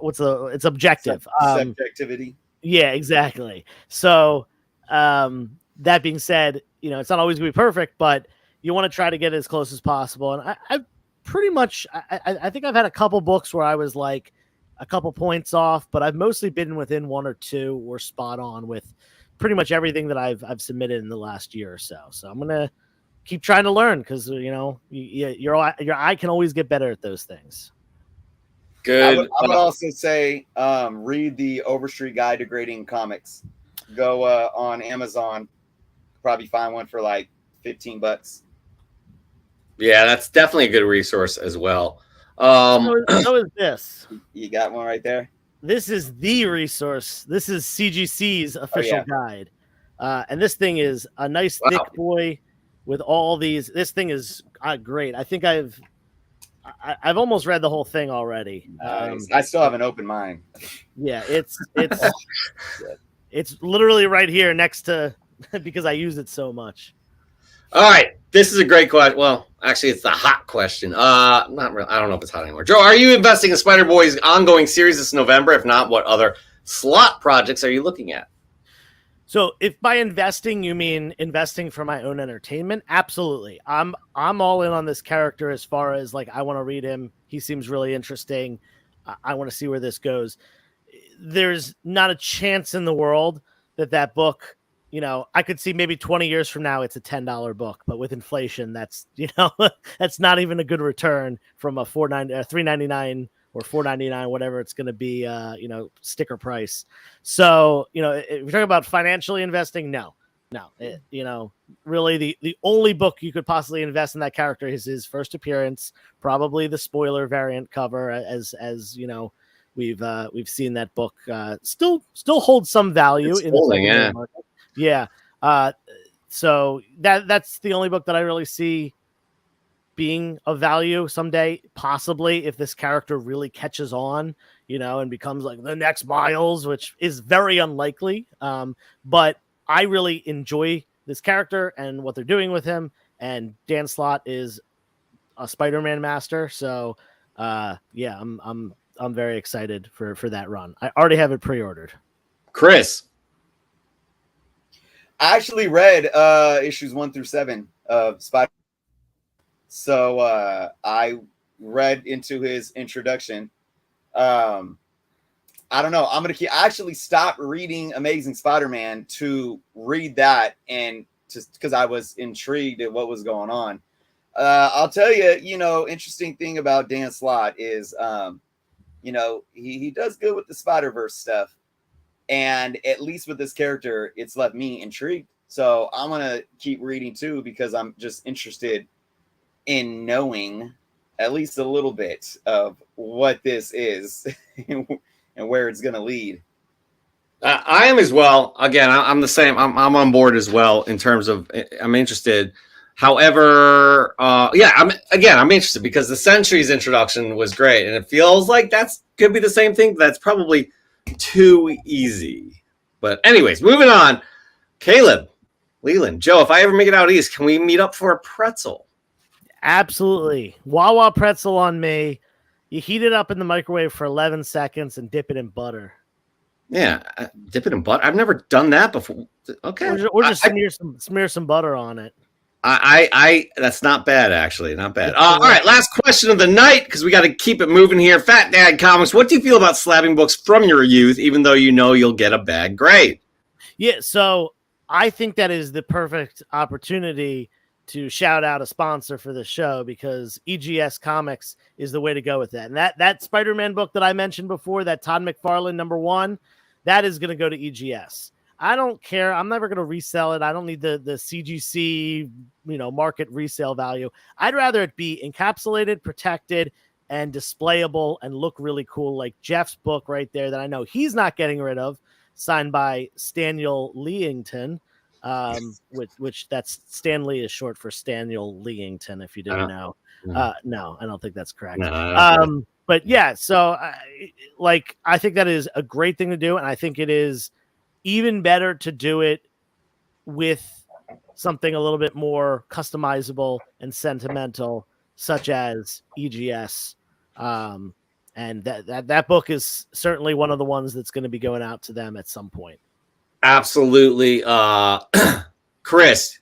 it's objective. Subjectivity. Yeah, exactly. So, that being said, it's not always going to be perfect, but you want to try to get as close as possible. And I pretty much, I think I've had a couple books where I was like a couple points off, but I've mostly been within 1 or 2 or spot on with pretty much everything that I've submitted in the last year or so. So I'm going to keep trying to learn, because, your eye can always get better at those things. Good. I would also say read the Overstreet Guide to Grading Comics. Go on Amazon. Probably find one for like $15. Yeah, that's definitely a good resource as well. So is this. You got one right there? This is the resource. This is CGC's official guide. And this thing is a nice thick boy with all these. This thing is great. I think I've almost read the whole thing already. Nice. I still have an open mind. Yeah, it's it's literally right here next to, because I use it so much. All right, this is a great question. Well, actually, it's the hot question. Not really. I don't know if it's hot anymore. Joe, are you investing in Spider-Boy's ongoing series this November? If not, what other slot projects are you looking at? So, if by investing you mean investing for my own entertainment, absolutely. I'm all in on this character as far as like I want to read him. He seems really interesting. I want to see where this goes. There's not a chance in the world that book, I could see maybe 20 years from now, it's a $10 book, but with inflation, that's, that's not even a good return from a $3.99 or $4.99, whatever it's going to be, sticker price. So, if you're talking about financially investing, no, really the only book you could possibly invest in that character is his first appearance, probably the spoiler variant cover, as we've seen that book still holds some value. It's in holding, the market. Yeah. So that's the only book that I really see being of value someday, possibly if this character really catches on, and becomes like the next Miles, which is very unlikely. But I really enjoy this character and what they're doing with him. And Dan Slott is a Spider-Man master, so yeah, I'm very excited for that run. I already have it pre-ordered. Chris. I actually read issues 1 through 7 of Spider. So I read into his introduction. I don't know. I'm gonna actually stop reading Amazing Spider-Man to read that, and just because I was intrigued at what was going on. I'll tell you, interesting thing about Dan Slott is, he does good with the Spider-Verse stuff. And at least with this character, it's left me intrigued. So I'm going to keep reading too, because I'm just interested in knowing at least a little bit of what this is and where it's going to lead. I am as well. Again, I'm the same. I'm on board as well in terms of I'm interested. However, I'm interested because the Sentry's introduction was great, and it feels like could be the same thing. But that's probably too easy. But anyways, moving on. Caleb, Leland, Joe, if I ever make it out east, can we meet up for a pretzel? Absolutely. Wawa pretzel on me. You heat it up in the microwave for 11 seconds and dip it in butter. Yeah, dip it in butter. I've never done that before. Okay. Or just smear some butter on it. I that's not bad, actually. Not bad. All right, last question of the night, because we got to keep it moving here. Fat Dad Comics, what do you feel about slabbing books from your youth, even though you know you'll get a bad grade? Yeah, so I think that is the perfect opportunity to shout out a sponsor for the show, because EGS Comics is the way to go with that. And that Spider-Man book that I mentioned before, that Todd McFarlane #1, that is going to go to EGS. I don't care. I'm never going to resell it. I don't need the CGC, market resale value. I'd rather it be encapsulated, protected, and displayable and look really cool, like Jeff's book right there that I know he's not getting rid of, signed by Staniel Leington, which that's Stanley is short for Staniel Leington, if you didn't know. No, I don't think that's correct. No, but yeah, so I think that is a great thing to do, and I think it is even better to do it with something a little bit more customizable and sentimental, such as EGS. And that book is certainly one of the ones that's going to be going out to them at some point. Absolutely. Chris,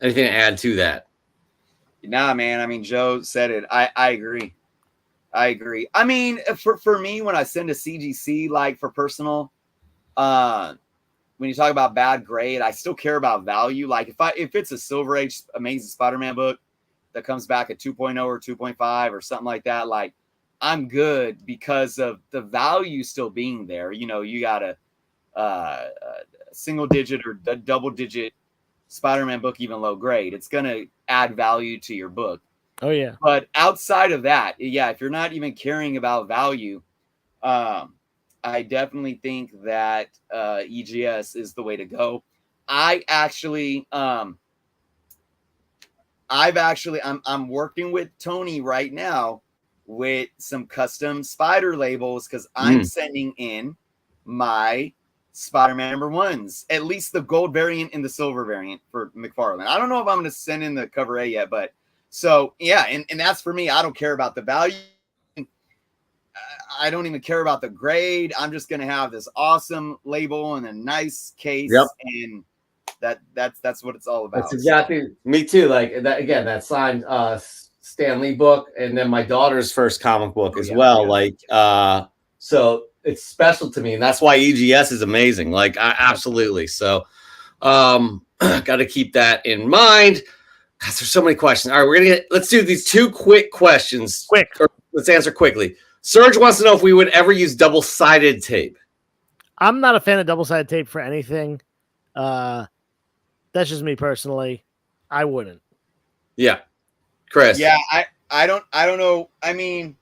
anything to add to that? Nah, man. I mean, Joe said it. I agree. I mean, for me, when I send a CGC, like for personal, when you talk about bad grade, I still care about value. Like if it's a Silver Age Amazing Spider-Man book that comes back at 2.0 or 2.5 or something like that, like I'm good because of the value still being there. You got a single digit or a double digit Spider-Man book, even low grade. It's going to add value to your book. Oh yeah. But outside of that, yeah, if you're not even caring about value, I definitely think that EGS is the way to go. I'm working with Tony right now with some custom spider labels, because I'm sending in my Spider-Man #1s, at least the gold variant and the silver variant for McFarlane. I don't know if I'm going to send in the cover A yet, but so yeah, and that's for me. I don't care about the value. I don't even care about the grade. I'm just going to have this awesome label and a nice case. Yep. And that's what it's all about. That's exactly me too. Like that again, that signed Stan Lee book, and then my daughter's first comic book as well. Yeah. Like so it's special to me, and that's why EGS is amazing. Like absolutely. So got to keep that in mind. Gosh, there's so many questions. All right, let's do these 2 quick questions. Let's answer quickly. Serge wants to know if we would ever use double-sided tape. I'm not a fan of double-sided tape for anything. That's just me personally. I wouldn't. Yeah. Chris. Yeah, I don't know. I mean,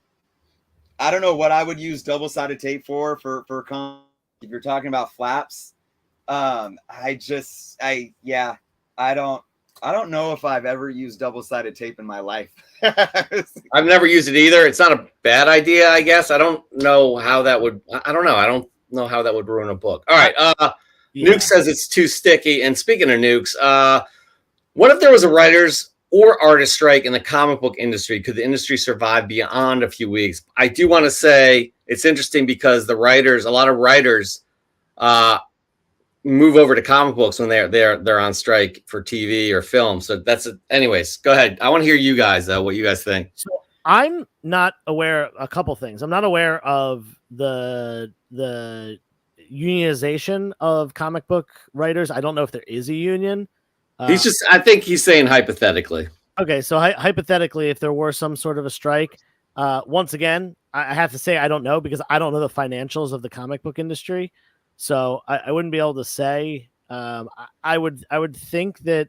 I don't know what I would use double-sided tape for if you're talking about flaps. I don't know if I've ever used double-sided tape in my life. I've never used it either. It's not a bad idea, I guess. I don't know how that would. I don't know. I don't know how that would ruin a book. All right. Nuke says it's too sticky. And speaking of nukes, what if there was a writers or artist strike in the comic book industry? Could the industry survive beyond a few weeks? I do want to say it's interesting because a lot of writers, move over to comic books when they're on strike for TV or film. So anyways, go ahead. I want to hear you guys what you guys think. So I'm not aware a couple things. I'm not aware of the unionization of comic book writers. I don't know if there is a union. I think he's saying hypothetically. Okay, so hypothetically, if there were some sort of a strike, once again, I have to say I don't know because I don't know the financials of the comic book industry. So I wouldn't be able to say. I would think that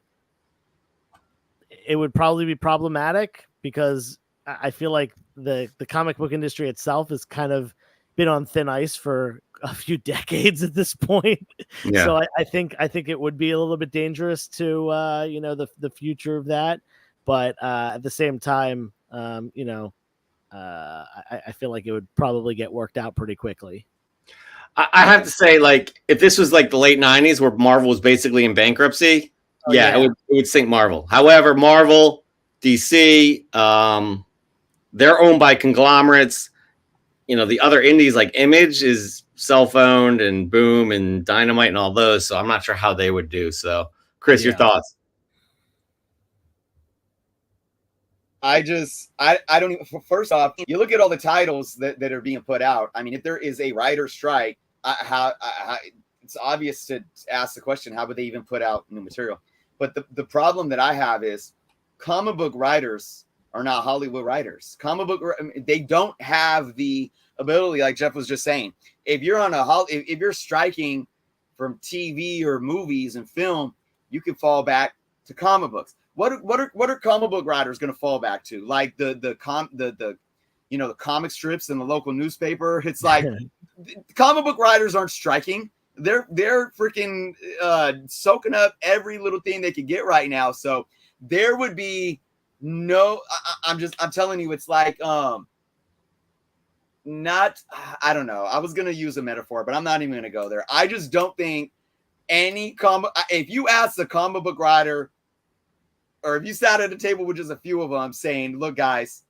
it would probably be problematic because I feel like the comic book industry itself has kind of been on thin ice for a few decades at this point. Yeah. So I think it would be a little bit dangerous to the future of that. But at the same time, I feel like it would probably get worked out pretty quickly. I have to say, like, if this was like the late 90s where Marvel was basically in bankruptcy, it would sink Marvel. However, Marvel, DC, they're owned by conglomerates. The other indies like Image is self-owned and Boom and Dynamite and all those. So I'm not sure how they would do. So, Chris, your thoughts? I don't even. First off, you look at all the titles that are being put out. I mean, if there is a writer strike, it's obvious to ask the question: how would they even put out new material? But the problem that I have is comic book writers are not Hollywood writers. They don't have the ability, like Jeff was just saying. If you're if you're striking from TV or movies and film, you can fall back to comic books. What are comic book writers going to fall back to? Like the comic strips in the local newspaper. It's like comic book writers aren't striking. They're freaking soaking up every little thing they can get right now. So there would be no. I'm telling you, it's like not. I don't know. I was gonna use a metaphor, but I'm not even gonna go there. I just don't think if you ask the comic book writer, or if you sat at a table with just a few of them saying, look, guys,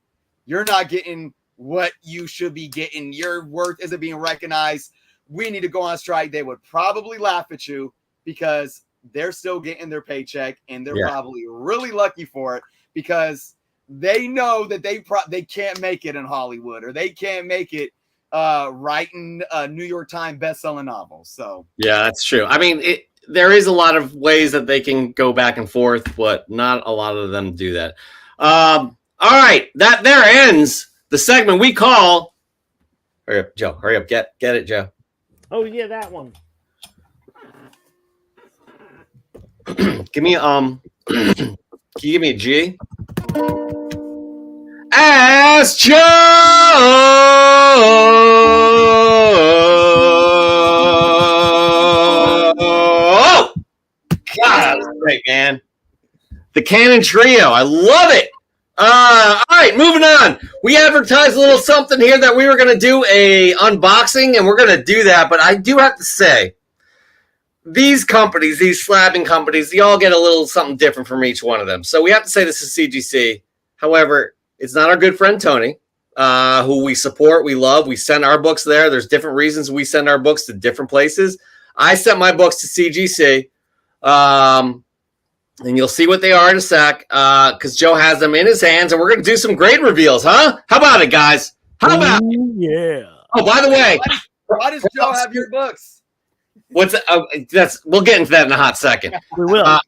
you're not getting what you should be getting. Your worth isn't being recognized. We need to go on strike. They would probably laugh at you because they're still getting their paycheck and they're probably really lucky for it because they know that they can't make it in Hollywood or they can't make it writing a New York Times best-selling novel. So yeah, that's true. I mean, there is a lot of ways that they can go back and forth, but not a lot of them do that. All right, that there ends the segment we call. Hurry up, Joe. Hurry up. Get it, Joe. Oh yeah, that one. Give me can you give me a G? Ask Joe. Oh, God, that was great, man. The Cannon Trio. I love it. All right, moving on. We advertised a little something here that we were going to do a unboxing, and we're going to do that. But I do have to say, these companies, these slabbing companies, they all get a little something different from each one of them. So we have to say this is CGC. However, it's not our good friend Tony, who we support, we love. We send our books there. There's different reasons we send our books to different places. I sent my books to CGC. And you'll see what they are in a sec, because Joe has them in his hands, and we're going to do some grade reveals, huh? How about it, guys? How about it? Yeah. Oh, by the way, why does Joe have your books? we'll get into that in a hot second. We will.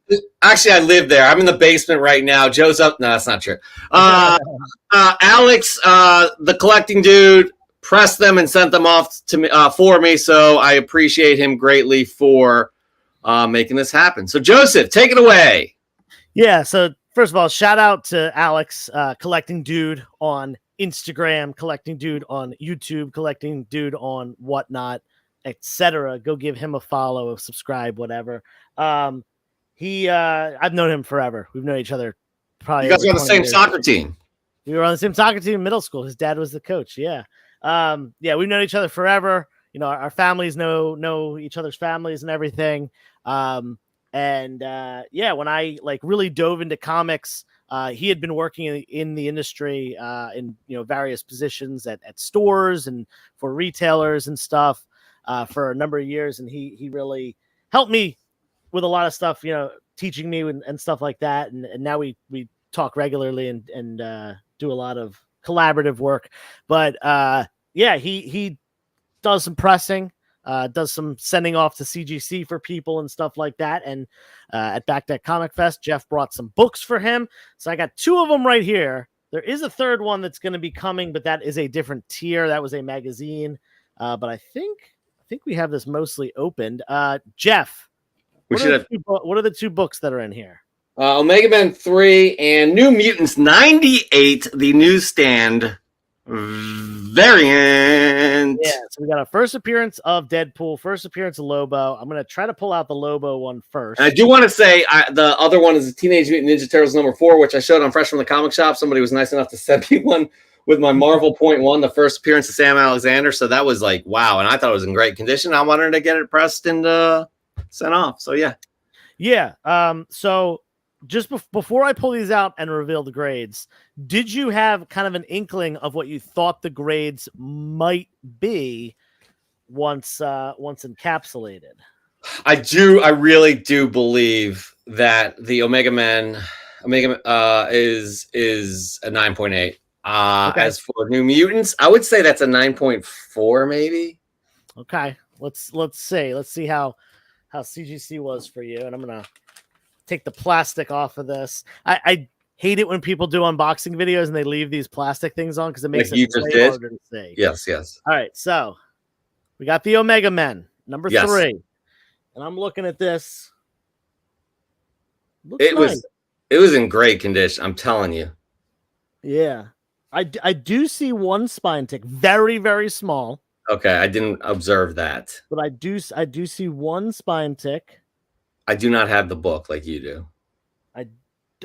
Actually, I live there. I'm in the basement right now. Joe's up. No, that's not true. Alex, the collecting dude, pressed them and sent them off to me for me, so I appreciate him greatly for making this happen. So Joseph, take it away. Yeah. So first of all, shout out to Alex, collecting dude on Instagram, collecting dude on YouTube, collecting dude on whatnot, etc. Go give him a follow, a subscribe, whatever. I've known him forever. We've known each other probably. You guys were on the same years. soccer team. We were on the same soccer team in middle school. His dad was the coach. Yeah. We've known each other forever. our families know each other's families and everything. When I like really dove into comics, he had been working in the industry in various positions at stores and for retailers and stuff for a number of years, and he really helped me with a lot of stuff, teaching me and stuff like that. And now we talk regularly and do a lot of collaborative work. But he does some pressing, does some sending off to CGC for people and stuff like that. And at Back Deck Comic Fest, Jeff brought some books for him. So I got 2 of them right here. There is a third one that's going to be coming, but that is a different tier. That was a magazine. But I think we have this mostly opened. Jeff, what are the 2 books that are in here? Omega Men 3 and New Mutants 98, the newsstand variant. Yeah, so we got a first appearance of Deadpool, first appearance of Lobo. I'm going to try to pull out the Lobo one first. And I do want to say the other one is Teenage Mutant Ninja Turtles #4, which I showed on Fresh from the Comic Shop. Somebody was nice enough to send me one with my Marvel .1, the first appearance of Sam Alexander. So that was like, wow. And I thought it was in great condition. I wanted to get it pressed and sent off. So, yeah. Yeah. So just before I pull these out and reveal the grades, did you have kind of an inkling of what you thought the grades might be once encapsulated? I really do believe that the Omega Men is a 9.8. Okay. As for New Mutants, I would say that's a 9.4 maybe. Okay. Let's see how CGC was for you. And I'm going to take the plastic off of this. I hate it when people do unboxing videos and they leave these plastic things on because it makes it way harder to see. Yes. All right, so we got the Omega Men, number 3. And I'm looking at this. It was in great condition, I'm telling you. Yeah. I do see one spine tick, very, very small. Okay, I didn't observe that. But I do see one spine tick. I do not have the book like you do.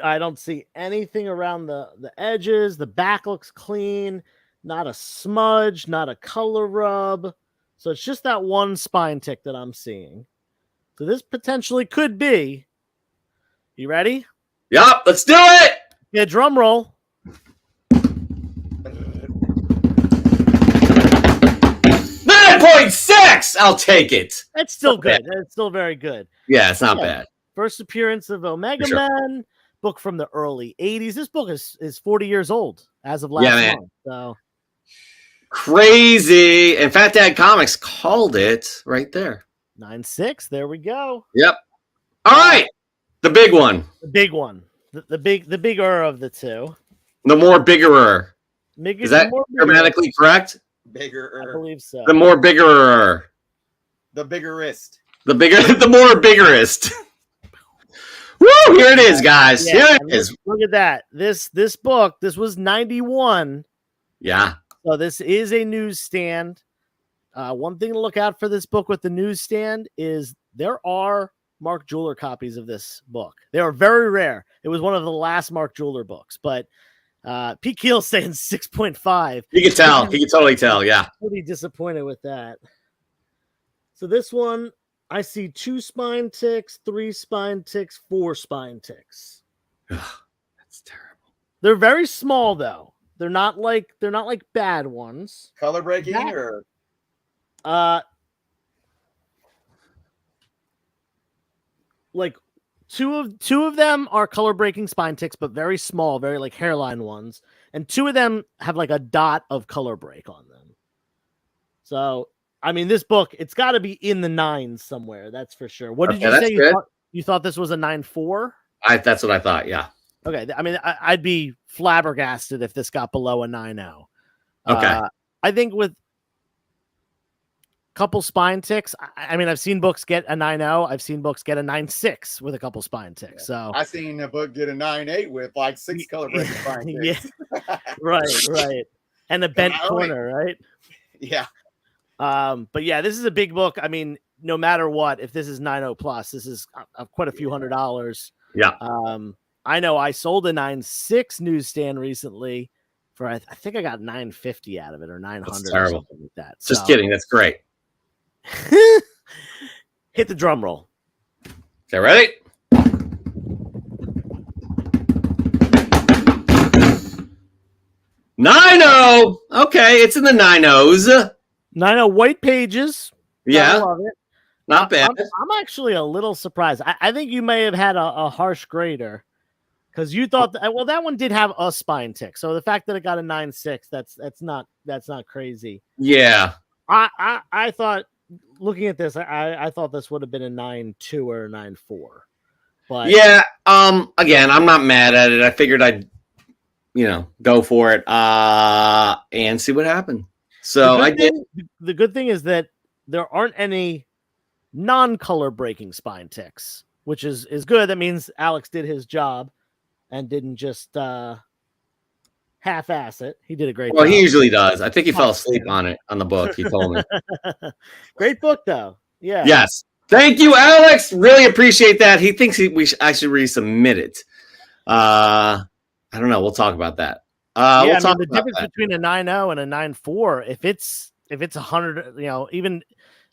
I don't see anything around the edges. The back looks clean. Not a smudge, not a color rub. So it's just that one spine tick that I'm seeing. So this potentially could be. You ready? Yup, let's do it. Yeah, drum roll. 9.6. I'll take it. That's still good. That's still very good. Yeah, it's not bad. First appearance of Omega Men, book from the early 80s. This book is 40 years old as of last month. So crazy. And Fat Dad Comics called it right there. 9.6. There we go. Yep. All right. The big one. The big one. The bigger of the 2. The more biggerer. Is that grammatically correct? Bigger. I believe so. The more biggerer. The biggerist. The more biggerist. Woo! Here it is, guys. Yeah, here it is. Look at that. This book. This was 91. Yeah. So this is a newsstand. One thing to look out for this book with the newsstand is there are Mark Jeweler copies of this book. They are very rare. It was one of the last Mark Jeweler books, but Pete Keel's saying 6.5. You can tell. He can totally tell. Yeah. Pretty disappointed with that. So this one, I see 2 spine ticks, 3 spine ticks, 4 spine ticks. That's terrible. They're very small though. They're not like bad ones. Color breaking or like two of them are color breaking spine ticks, but very small, very like hairline ones, and 2 of them have like a dot of color break on them. So I mean, this book, it's got to be in the 9s somewhere. That's for sure. What did you say? You thought this was a 9.4? That's what I thought. Yeah. Okay. I mean, I'd be flabbergasted if this got below a 9.0. Okay. I think with couple spine ticks. I mean, I've seen books get a 9.0. I've seen books get a 9.6 with a couple spine ticks. So I've seen a book get a 9.8 with like 6 color breaking spine ticks. Yeah. Right. And a bent corner, right? Yeah. But yeah, this is a big book. I mean, no matter what, if this is 9.0 plus, this is quite a few $100s. Yeah. I know I sold a 9.6 newsstand recently for I think I got 950 out of it or 900 or something like that. Just kidding. That's great. Hit the drum roll. Okay, ready? Nine-0. Okay, it's in the 9-0s. 9 white pages. I Yeah, love it. not bad. I'm actually a little surprised. I think you may have had a harsh grader because you thought that one did have a spine tick. So the fact that it got a 9.6, that's not crazy. Yeah. I thought looking at this, I thought this would have been a 9.2 or a 9.4. But Yeah. Again, I'm not mad at it. I figured I'd, go for it and see what happened. So I did. The good thing is that there aren't any non-color breaking spine ticks, which is good. That means Alex did his job and didn't just half-ass it. He did a great job. He usually does. I think he fell asleep on the book. He told me. Great book, though. Yeah. Yes. Thank you, Alex. Really appreciate that. He thinks I should resubmit it. I don't know. We'll talk about that. We'll talk the about difference that. between a 9.0 and a 9.4, if it's 100, even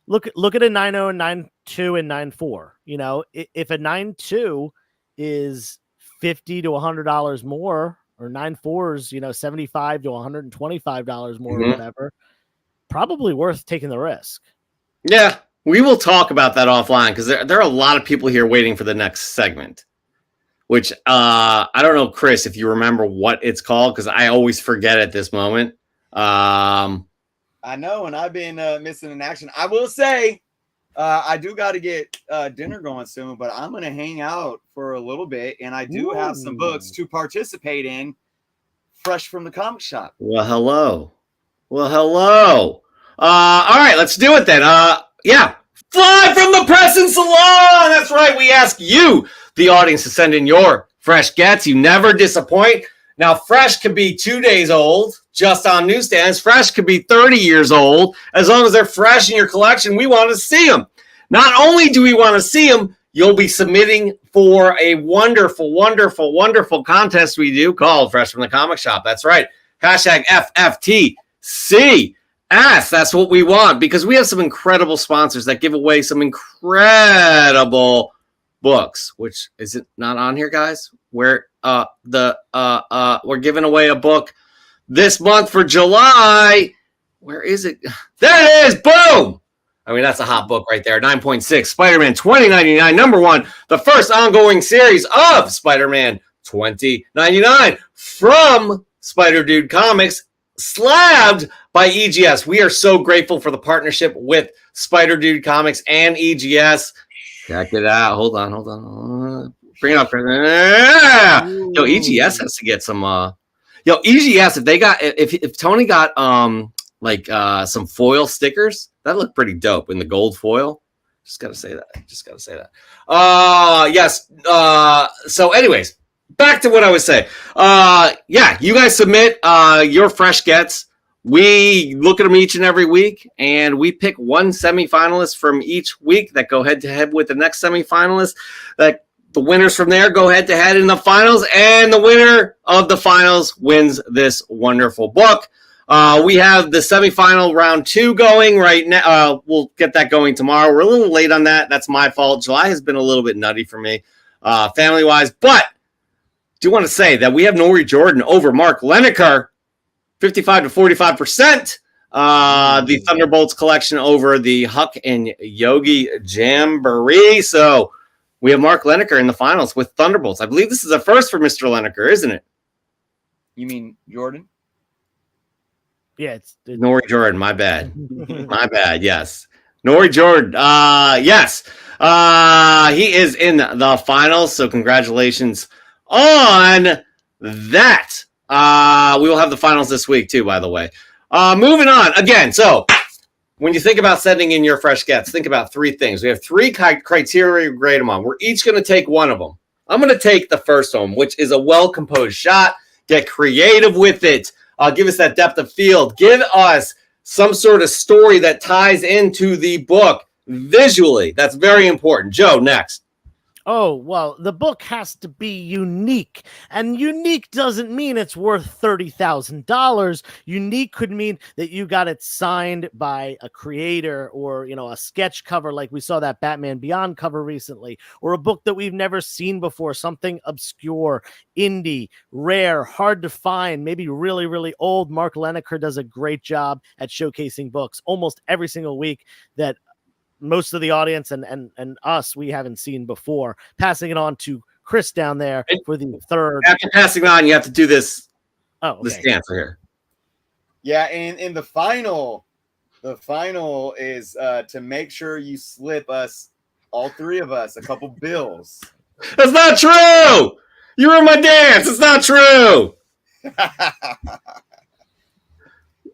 look at a 9.0 and 9.2 and 9.4. If a 9.2 is $50 to $100 more, or 9.4s, $75 to $125 more, or whatever, probably worth taking the risk. Yeah, we will talk about that offline because there are a lot of people here waiting for the next segment. Which I don't know, Chris, if you remember what it's called, because I always forget at this moment. I know, and I've been missing in action. I will say, I do got to get dinner going soon, but I'm going to hang out for a little bit, and I do have some books to participate in, fresh from the comic shop. Well, hello. All right, let's do it then. Yeah. Fly from the press and salon. That's right. We ask you, the audience, to send in your fresh gets. You never disappoint. Now, fresh could be 2 days old, just on newsstands. Fresh could be 30 years old. As long as they're fresh in your collection, we want to see them. Not only do we want to see them, you'll be submitting for a wonderful, wonderful, wonderful contest we do called Fresh from the Comic Shop. That's right. Hashtag FFTC. That's what we want, because we have some incredible sponsors that give away some incredible books, which is it not on here, guys? We're giving away a book this month for July. Where is it? There it is. Boom. I mean, that's a hot book right there. 9.6, Spider-Man 2099, number 1, the first ongoing series of Spider-Man 2099 from Spider Dude Comics, slabbed by EGS. We are so grateful for the partnership with Spider Dude Comics and EGS. Check it out. Hold on. Bring it up. Yeah. Yo, EGS has to get some. EGS, if Tony got some foil stickers, that looked pretty dope in the gold foil. Just gotta say that. Yes. So, anyways, back to what I was saying. You guys submit your fresh gets. We look at them each and every week, and we pick one semifinalist from each week that go head-to-head with the next semifinalist. That the winners from there go head-to-head in the finals, and the winner of the finals wins this wonderful book. We have the semifinal round 2 going right now. We'll get that going tomorrow. We're a little late on that. That's my fault. July has been a little bit nutty for me, family-wise, but do want to say that we have Nori Jordan over Mark Lineker, 55 to 45%. The Thunderbolts collection over the Huck and Yogi Jamboree. So we have Mark Lineker in the finals with Thunderbolts. I believe this is a first for Mr. Lineker, isn't it? You mean Jordan? Yeah, it's Nori Jordan. My bad. My bad. Yes. Nori Jordan. Yes. He is in the finals. So congratulations on that. We will have the finals this week too, by the way. Moving on again. So when you think about sending in your fresh gets, think about 3 things. We have 3 criteria we grade them on. We're each going to take one of them. I'm going to take the first one, which is a well-composed shot. Get creative with it. Give us that depth of field. Give us some sort of story that ties into the book visually. That's very important. Joe, next. Oh, well, the book has to be unique. And unique doesn't mean it's worth $30,000. Unique could mean that you got it signed by a creator or, a sketch cover like we saw that Batman Beyond cover recently, or a book that we've never seen before, something obscure, indie, rare, hard to find, maybe really, really old. Mark Leneker does a great job at showcasing books almost every single week that most of the audience and us we haven't seen before. Passing it on to Chris down there for the third. After passing on, you have to do this. Oh, okay. This dance here. Yeah, and in the final is to make sure you slip us, all three of us, a couple bills. That's not true. You ruined my dance. It's not true.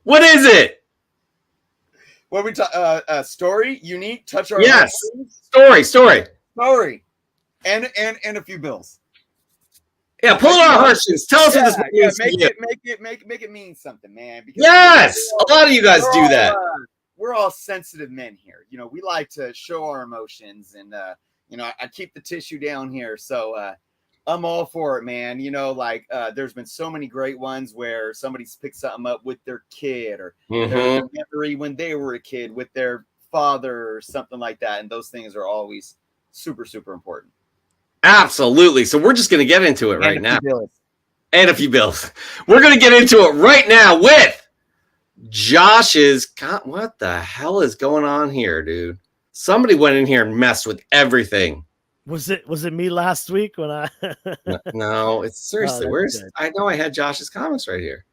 What is it? What we talk? Story, unique, touch our Yes. heartstrings? Story. and a few bills. Yeah, pull it on our heartstrings. Tell us what this movie is. Make it mean something, man. Because Yes, a lot of you guys do that. We're all sensitive men here. We like to show our emotions, and I keep the tissue down here, so I'm all for it, man. There's been so many great ones where somebody's picked something up with their kid or their memory when they were a kid with their father or something like that, and those things are always super, super important. Absolutely. So we're just going to get into it right now. Bills. And a few bills. We're going to get into it right now with Josh's. God, what the hell is going on here, dude? Somebody went in here and messed with everything. Was it me last week when I No, it's seriously. Oh, Where's good. I know I had Josh's comments right here.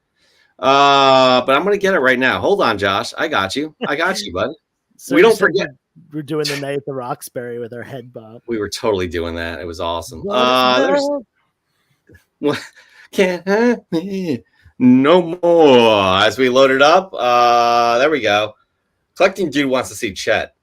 But I'm going to get it right now. Hold on, Josh. I got you, bud. So We you don't said forget. we're doing the night at the Roxbury with our head bob. We were totally doing that. It was awesome. Can't hurt me no more. As we load it up, there we go. Collecting Dude wants to see Chet.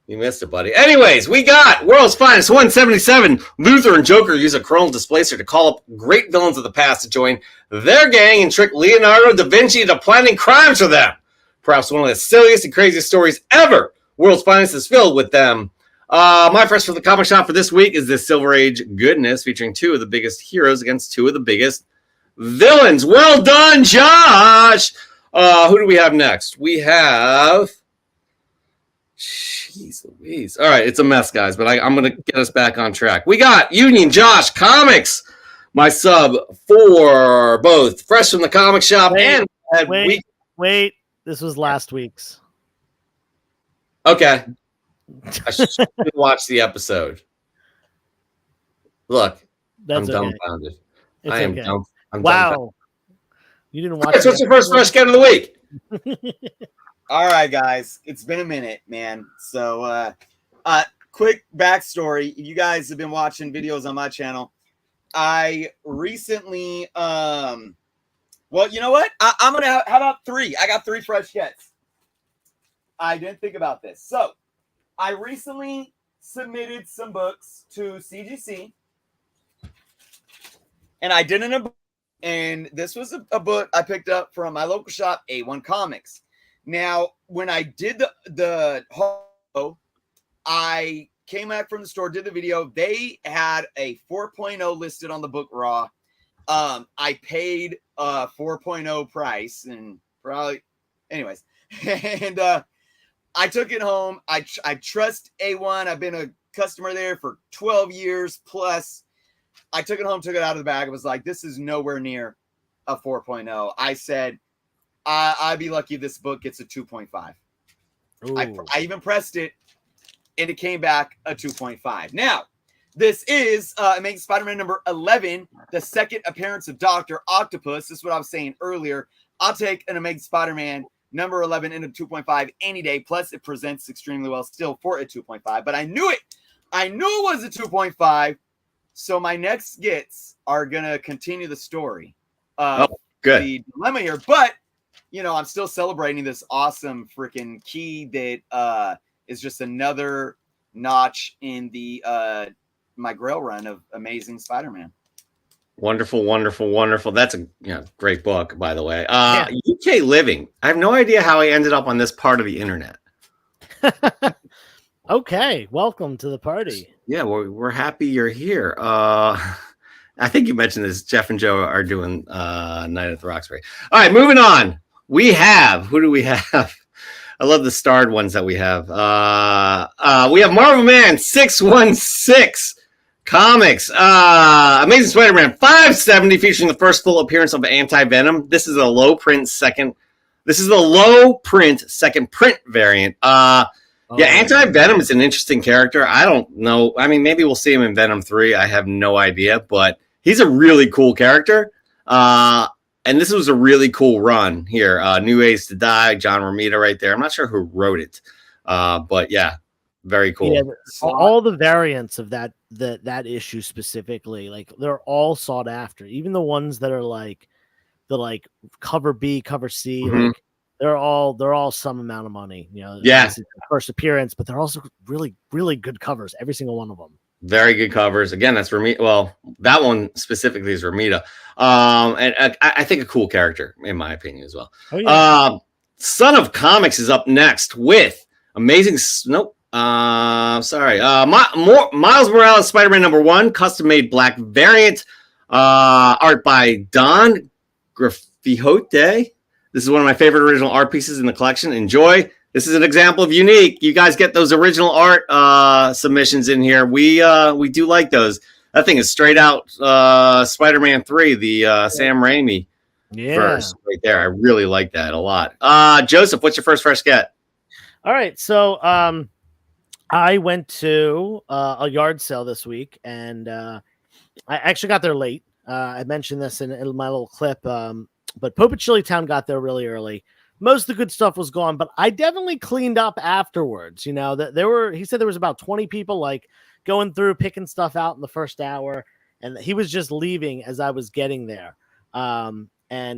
You missed it, buddy. Anyways, we got World's Finest 177. Luther and Joker use a chronal displacer to call up great villains of the past to join their gang and trick Leonardo da Vinci into planning crimes for them. Perhaps one of the silliest and craziest stories ever. World's Finest is filled with them. My first for the comic shop for this week is this Silver Age goodness featuring two of the biggest heroes against two of the biggest villains. Well done, Josh. Who do we have next? We have... Jeez Louise. All right, it's a mess, guys, but I'm going to get us back on track. We got Union Josh Comics, my sub for both Fresh from the Comic Shop Wait. This was last week's. Okay. I should watch the episode. Look, That's I'm okay. dumbfounded. It's I am okay. dumb. I'm Wow. dumbfounded. You didn't watch So what's your first Fresh Get of the week? All right, guys, it's been a minute, man. So, quick backstory. You guys have been watching videos on my channel. I recently, well, you know what? I'm going to, how about three? I got three fresh gets. I didn't think about this. So, I recently submitted some books to CGC, and I did and this was a book I picked up from my local shop, A1 Comics. Now, when I did the I came back from the store, did the video. They had a 4.0 listed on the book raw. I paid 4.0 price, and probably, anyways, and I took it home. I trust A1. I've been a customer there for 12 years plus. I took it home, took it out of the bag. I was like, this is nowhere near a 4.0. I said, I'd be lucky if this book gets a 2.5. I even pressed it, and it came back a 2.5. Now, this is Amazing Spider-Man number 11, the second appearance of Dr. Octopus. This is what I was saying earlier. I'll take an Amazing Spider-Man number 11 in a 2.5 any day. Plus, it presents extremely well still for a 2.5. But I knew it. I knew it was a 2.5. So my next gets are going to continue the story of the dilemma here. But, I'm still celebrating this awesome freaking key that is just another notch in the my Grail run of Amazing Spider-Man. Wonderful, wonderful, wonderful. That's a great book, by the way. UK Living. I have no idea how I ended up on this part of the internet. Okay, welcome to the party. Yeah, we're happy you're here. I think you mentioned this. Jeff and Joe are doing Night at the Roxbury. All right, moving on. We have, who do we have? I love the starred ones that we have. We have Marvel Man 616 Comics. Amazing Spider-Man 570 featuring the first full appearance of Anti-Venom. This is a low print second print variant. Yeah, Anti-Venom is an interesting character. I don't know. I mean, maybe we'll see him in Venom 3. I have no idea, but he's a really cool character. And this was a really cool run here. New Ways to Die, John Romita right there. I'm not sure who wrote it. But yeah, very cool. Yeah, all the variants of that issue specifically, like they're all sought after. Even the ones that are like the cover B, cover C, like they're all some amount of money. You know, yeah, first appearance, but they're also really, really good covers. Every single one of them. Very good covers. Again, that's Romita. Well, that one specifically is Romita. And I think a cool character, in my opinion, as well. Oh, yeah. Son of Comics is up next with Amazing. Nope. Miles Morales, Spider-Man #1, custom-made black variant. Art by Don Graffihote. This is one of my favorite original art pieces in the collection. Enjoy. This is an example of unique. You guys get those original art submissions in here. We do like those. That thing is straight out Spider-Man 3, the Sam Raimi verse right there. I really like that a lot. Joseph, what's your first fresh get? All right, so I went to a yard sale this week, and I actually got there late. I mentioned this in my little clip, but Pope at Chillytown got there really early. Most of the good stuff was gone, but I definitely cleaned up afterwards. You know, he said there was about 20 people like going through, picking stuff out in the first hour, and he was just leaving as I was getting there. And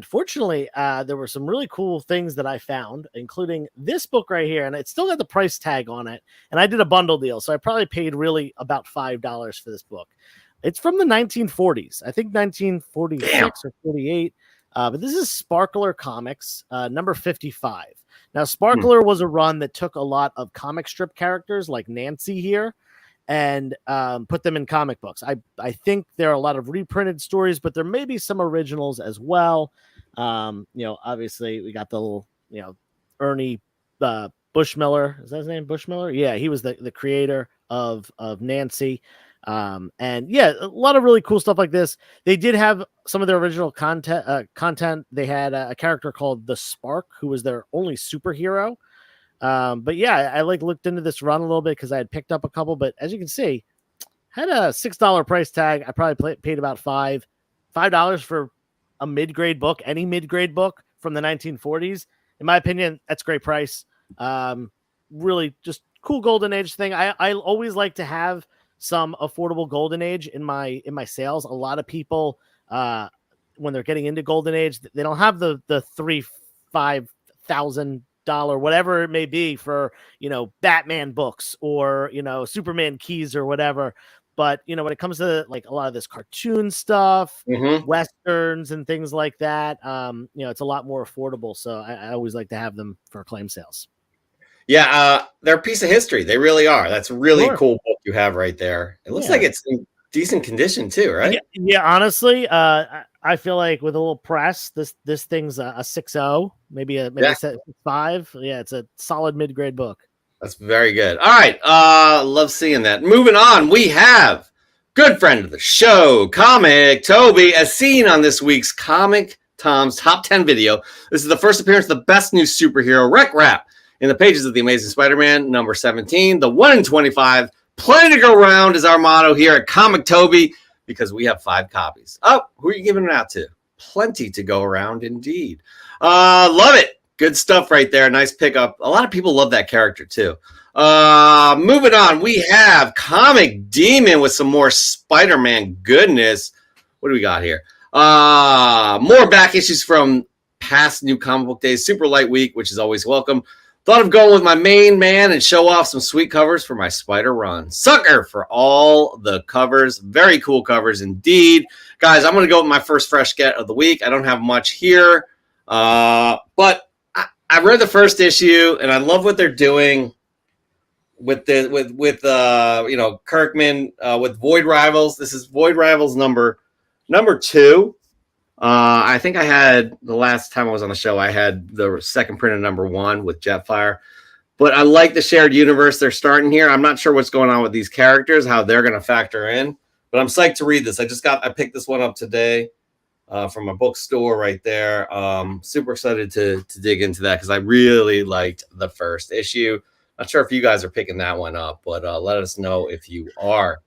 fortunately, there were some really cool things that I found, including this book right here, and it still got the price tag on it. And I did a bundle deal, so I probably paid really about $5 for this book. It's from the 1940s, I think 1946 or 48. But this is Sparkler Comics, number 55. Now, Sparkler was a run that took a lot of comic strip characters like Nancy here and put them in comic books. I think there are a lot of reprinted stories, but there may be some originals as well. Obviously, we got the little, Ernie Bushmiller. Is that his name? Bushmiller? Yeah, he was the creator of Nancy. And yeah, a lot of really cool stuff like this. They did have some of their original content. They had a character called the Spark, who was their only superhero. But yeah, I looked into this run a little bit because I had picked up a couple, but as you can see, had a $6 price tag. I probably paid about $5 for a mid-grade book, any mid-grade book from the 1940s. In my opinion, that's a great price. Really just cool golden age thing. I always like to have some affordable golden age in my sales. A lot of people when they're getting into golden age, they don't have the $3,000-$5,000 whatever it may be for Batman books or Superman keys or whatever. But when it comes to like a lot of this cartoon stuff, westerns and things like that, it's a lot more affordable. So I always like to have them for claim sales. Yeah, they're a piece of history. They really are. That's a really cool book you have right there. It looks like it's in decent condition too, right? Yeah, honestly, I feel like with a little press, this thing's a 6.0, maybe a 5. Yeah, it's a solid mid-grade book. That's very good. All right, love seeing that. Moving on, we have good friend of the show, Comic Toby, as seen on this week's Comic Tom's Top 10 video. This is the first appearance of the best new superhero rec rap in the pages of The Amazing Spider-Man, number 17, the 1 in 25. Plenty to go around is our motto here at Comic Toby, because we have 5 copies. Oh, who are you giving it out to? Plenty to go around indeed. Love it. Good stuff right there. Nice pickup. A lot of people love that character too. Moving on, we have Comic Demon with some more Spider-Man goodness. What do we got here? More back issues from past New Comic Book Days, Super Light Week, which is always welcome. Thought of going with my main man and show off some sweet covers for my Spider run. Sucker for all the covers. Very cool covers indeed. Guys, I'm going to go with my first fresh get of the week. I don't have much here, but I read the first issue, and I love what they're doing. with Kirkman with Void Rivals. This is Void Rivals number 2. I think I had the last time I was on the show, I had the second print of number 1 with Jetfire. But I like the shared universe they're starting here. I'm not sure what's going on with these characters, how they're going to factor in. But I'm psyched to read this. I picked this one up today from a bookstore right there. Super excited to dig into that because I really liked the first issue. Not sure if you guys are picking that one up, but let us know if you are.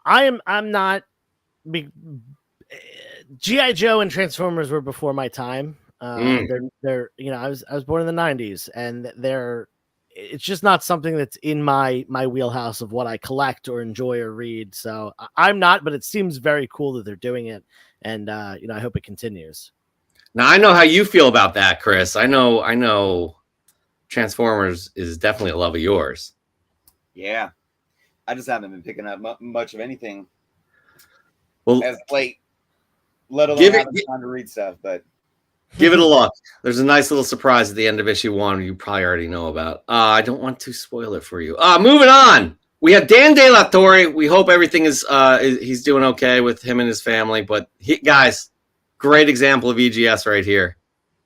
I'm not. G.I. Joe and Transformers were before my time. They're I was born in the 90s, and it's just not something that's in my wheelhouse of what I collect or enjoy or read. So I'm not, but it seems very cool that they're doing it, and I hope it continues. Now I know how you feel about that, Chris. I know Transformers is definitely a love of yours. Yeah, I just haven't been picking up much of anything Well, as late, let alone having time to read stuff. But give it a look. There's a nice little surprise at the end of issue 1 you probably already know about. I don't want to spoil it for you. Moving on. We have Dan De La Torre. We hope everything is he's doing okay with him and his family. But guys, great example of EGS right here.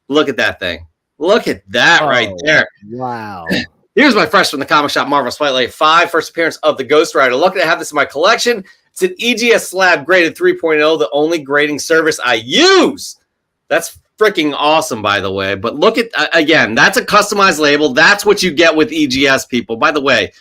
Look at that thing. Look at that right there. Wow. Here's my fresh from the comic shop Marvel Spotlight 5, first appearance of the Ghost Rider. Lucky to have this in my collection. It's an EGS slab graded 3.0, the only grading service I use. That's freaking awesome, by the way. But look at, again, that's a customized label. That's what you get with EGS, people. By the way,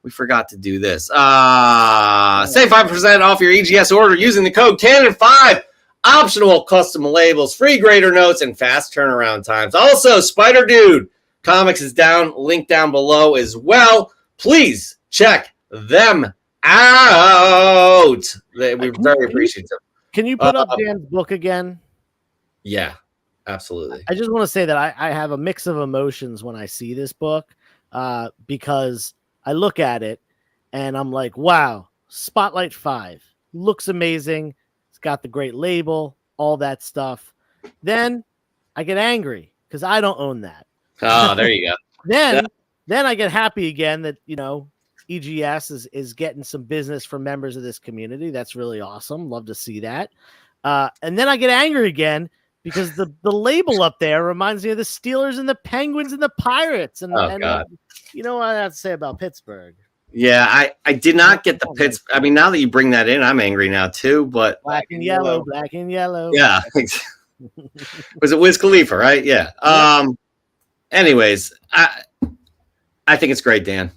we forgot to do this. Save 5% off your EGS order using the code Cannon5. Optional custom labels, free grader notes, and fast turnaround times. Also, Spider Dude Comics is down, link down below as well. Please check them out. We're very appreciative. Can you put up Dan's book again? Yeah, absolutely. I just want to say that I have a mix of emotions when I see this book because I look at it and I'm like, wow, Spotlight 5 looks amazing. It's got the great label, all that stuff. Then I get angry because I don't own that. Oh, there you go. Then I get happy again that, EGS is getting some business from members of this community. That's really awesome. Love to see that. And then I get angry again because the label up there reminds me of the Steelers and the Penguins and the Pirates. And God. You know what I have to say about Pittsburgh? Yeah, I did not get the Pittsburgh. I mean, now that you bring that in, I'm angry now too. But black and yellow. Yeah. Was it Wiz Khalifa, right? Yeah. Anyways, I think it's great, Dan.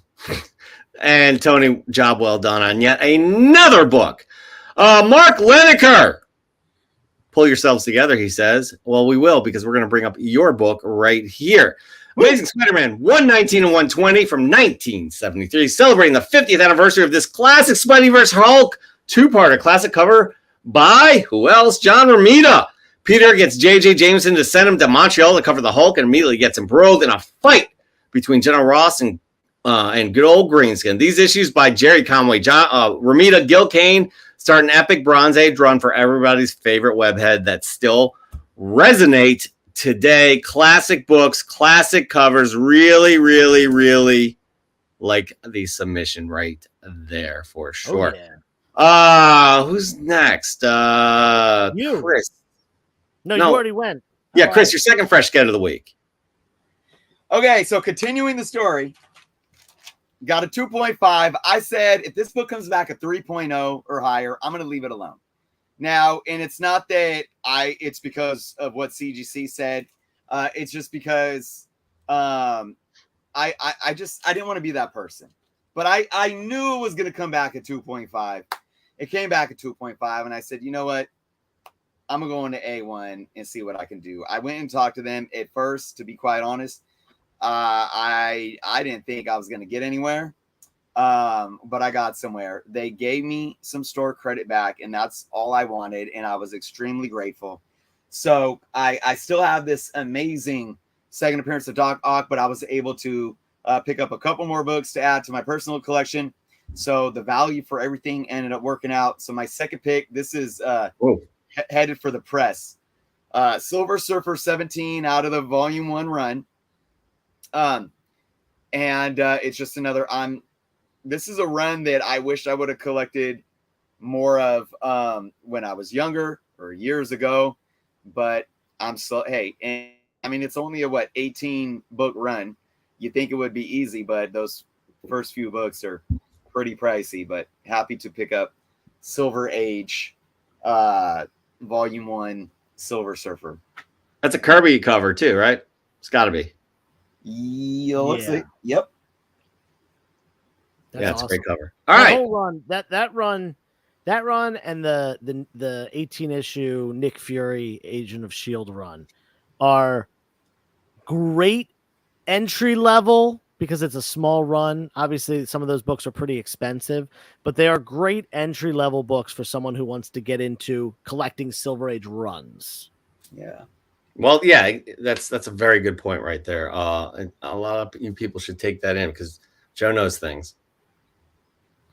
And Tony, job well done on yet another book. Mark Lineker. Pull yourselves together, he says. Well, we will, because we're going to bring up your book right here. Amazing Spider-Man 119 and 120 from 1973, celebrating the 50th anniversary of this classic Spideyverse Hulk two-parter classic cover by, who else? John Romita. Peter gets J.J. Jameson to send him to Montreal to cover the Hulk and immediately gets embroiled in a fight between General Ross and good old Greenskin. These issues by Jerry Conway, Romita, Gil Kane start an epic Bronze Age run for everybody's favorite webhead that still resonate today. Classic books, classic covers. Really, really, really like the submission right there for sure. Oh, yeah. Who's next? You. Chris. No, you already went. Yeah, Chris, your second fresh get of the week. Okay, so continuing the story, got a 2.5. I said if this book comes back a 3.0 or higher, I'm going to leave it alone. Now, and it's not that it's because of what CGC said. It's just because I didn't want to be that person. But I knew it was going to come back at 2.5. It came back at 2.5, and I said, you know what? I'm going to go into A1 and see what I can do. I went and talked to them at first, to be quite honest. I didn't think I was going to get anywhere, but I got somewhere. They gave me some store credit back, and that's all I wanted, and I was extremely grateful. So I still have this amazing second appearance of Doc Ock, but I was able to pick up a couple more books to add to my personal collection. So the value for everything ended up working out. So my second pick, this is headed for the press. Silver Surfer 17 out of the Volume 1 run. and it's just another. This is a run that I wish I would have collected more of when I was younger or years ago, but I'm so hey, and I mean it's only a 18 book run. You think it would be easy, but those first few books are pretty pricey. But happy to pick up Silver Age, Volume 1, Silver Surfer. That's a Kirby cover too, right? It's got to be. Yeah. Yep. That's Yeah, it's awesome. a great cover. All That right. whole run, that run, and the 18 issue Nick Fury Agent of Shield run are great entry level because it's a small run. Obviously, some of those books are pretty expensive, but they are great entry level books for someone who wants to get into collecting Silver Age runs. Yeah. Well, yeah, that's a very good point right there. And a lot of you people should take that in because Joe knows things,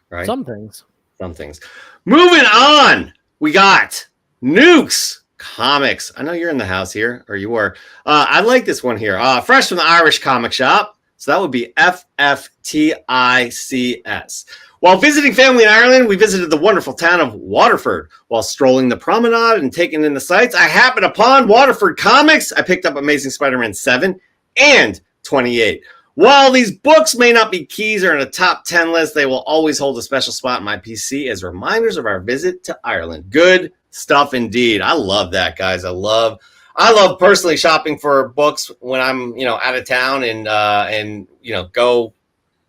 right? Some things. Some things. Moving on, we got Nukes Comics. I know you're in the house here, or you were. I like this one here. Fresh from the Irish Comic Shop. So that would be FFTICS. While visiting family in Ireland, we visited the wonderful town of Waterford. While strolling the promenade and taking in the sights, I happened upon Waterford Comics. I picked up Amazing Spider-Man 7 and 28. While these books may not be keys or in a top 10 list, they will always hold a special spot in my PC as reminders of our visit to Ireland. Good stuff indeed. I love that, guys. I love personally shopping for books when I'm, out of town and go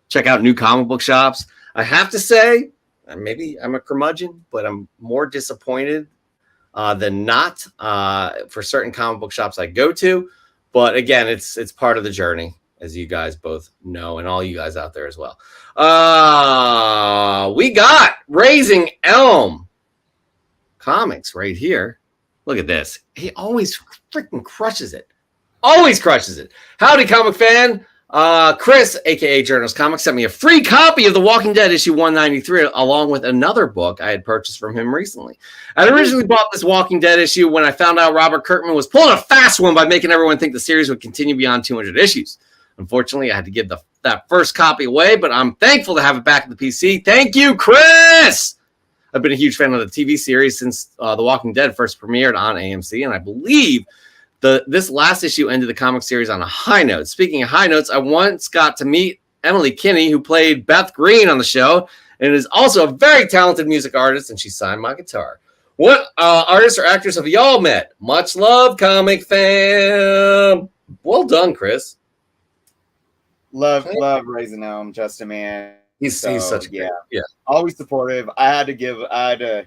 check out new comic book shops. I have to say, maybe I'm a curmudgeon, but I'm more disappointed than not for certain comic book shops I go to. But again, it's part of the journey, as you guys both know, and all you guys out there as well. We got Raising Elm Comics right here. Look at this. He always freaking crushes it. Always crushes it. Howdy, comic fan. Chris, a.k.a. Journals Comics, sent me a free copy of The Walking Dead issue 193, along with another book I had purchased from him recently. I originally bought this Walking Dead issue when I found out Robert Kirkman was pulling a fast one by making everyone think the series would continue beyond 200 issues. Unfortunately, I had to give that first copy away, but I'm thankful to have it back at the PC. Thank you, Chris! I've been a huge fan of the TV series since The Walking Dead first premiered on AMC, and I believe this last issue ended the comic series on a high note. Speaking of high notes, I once got to meet Emily Kinney, who played Beth Green on the show, and is also a very talented music artist, and she signed my guitar. What artists or actors have y'all met? Much love, comic fam. Well done, Chris. Love Raising Elm, Justin, man. He's such a yeah. yeah. Always supportive. I had to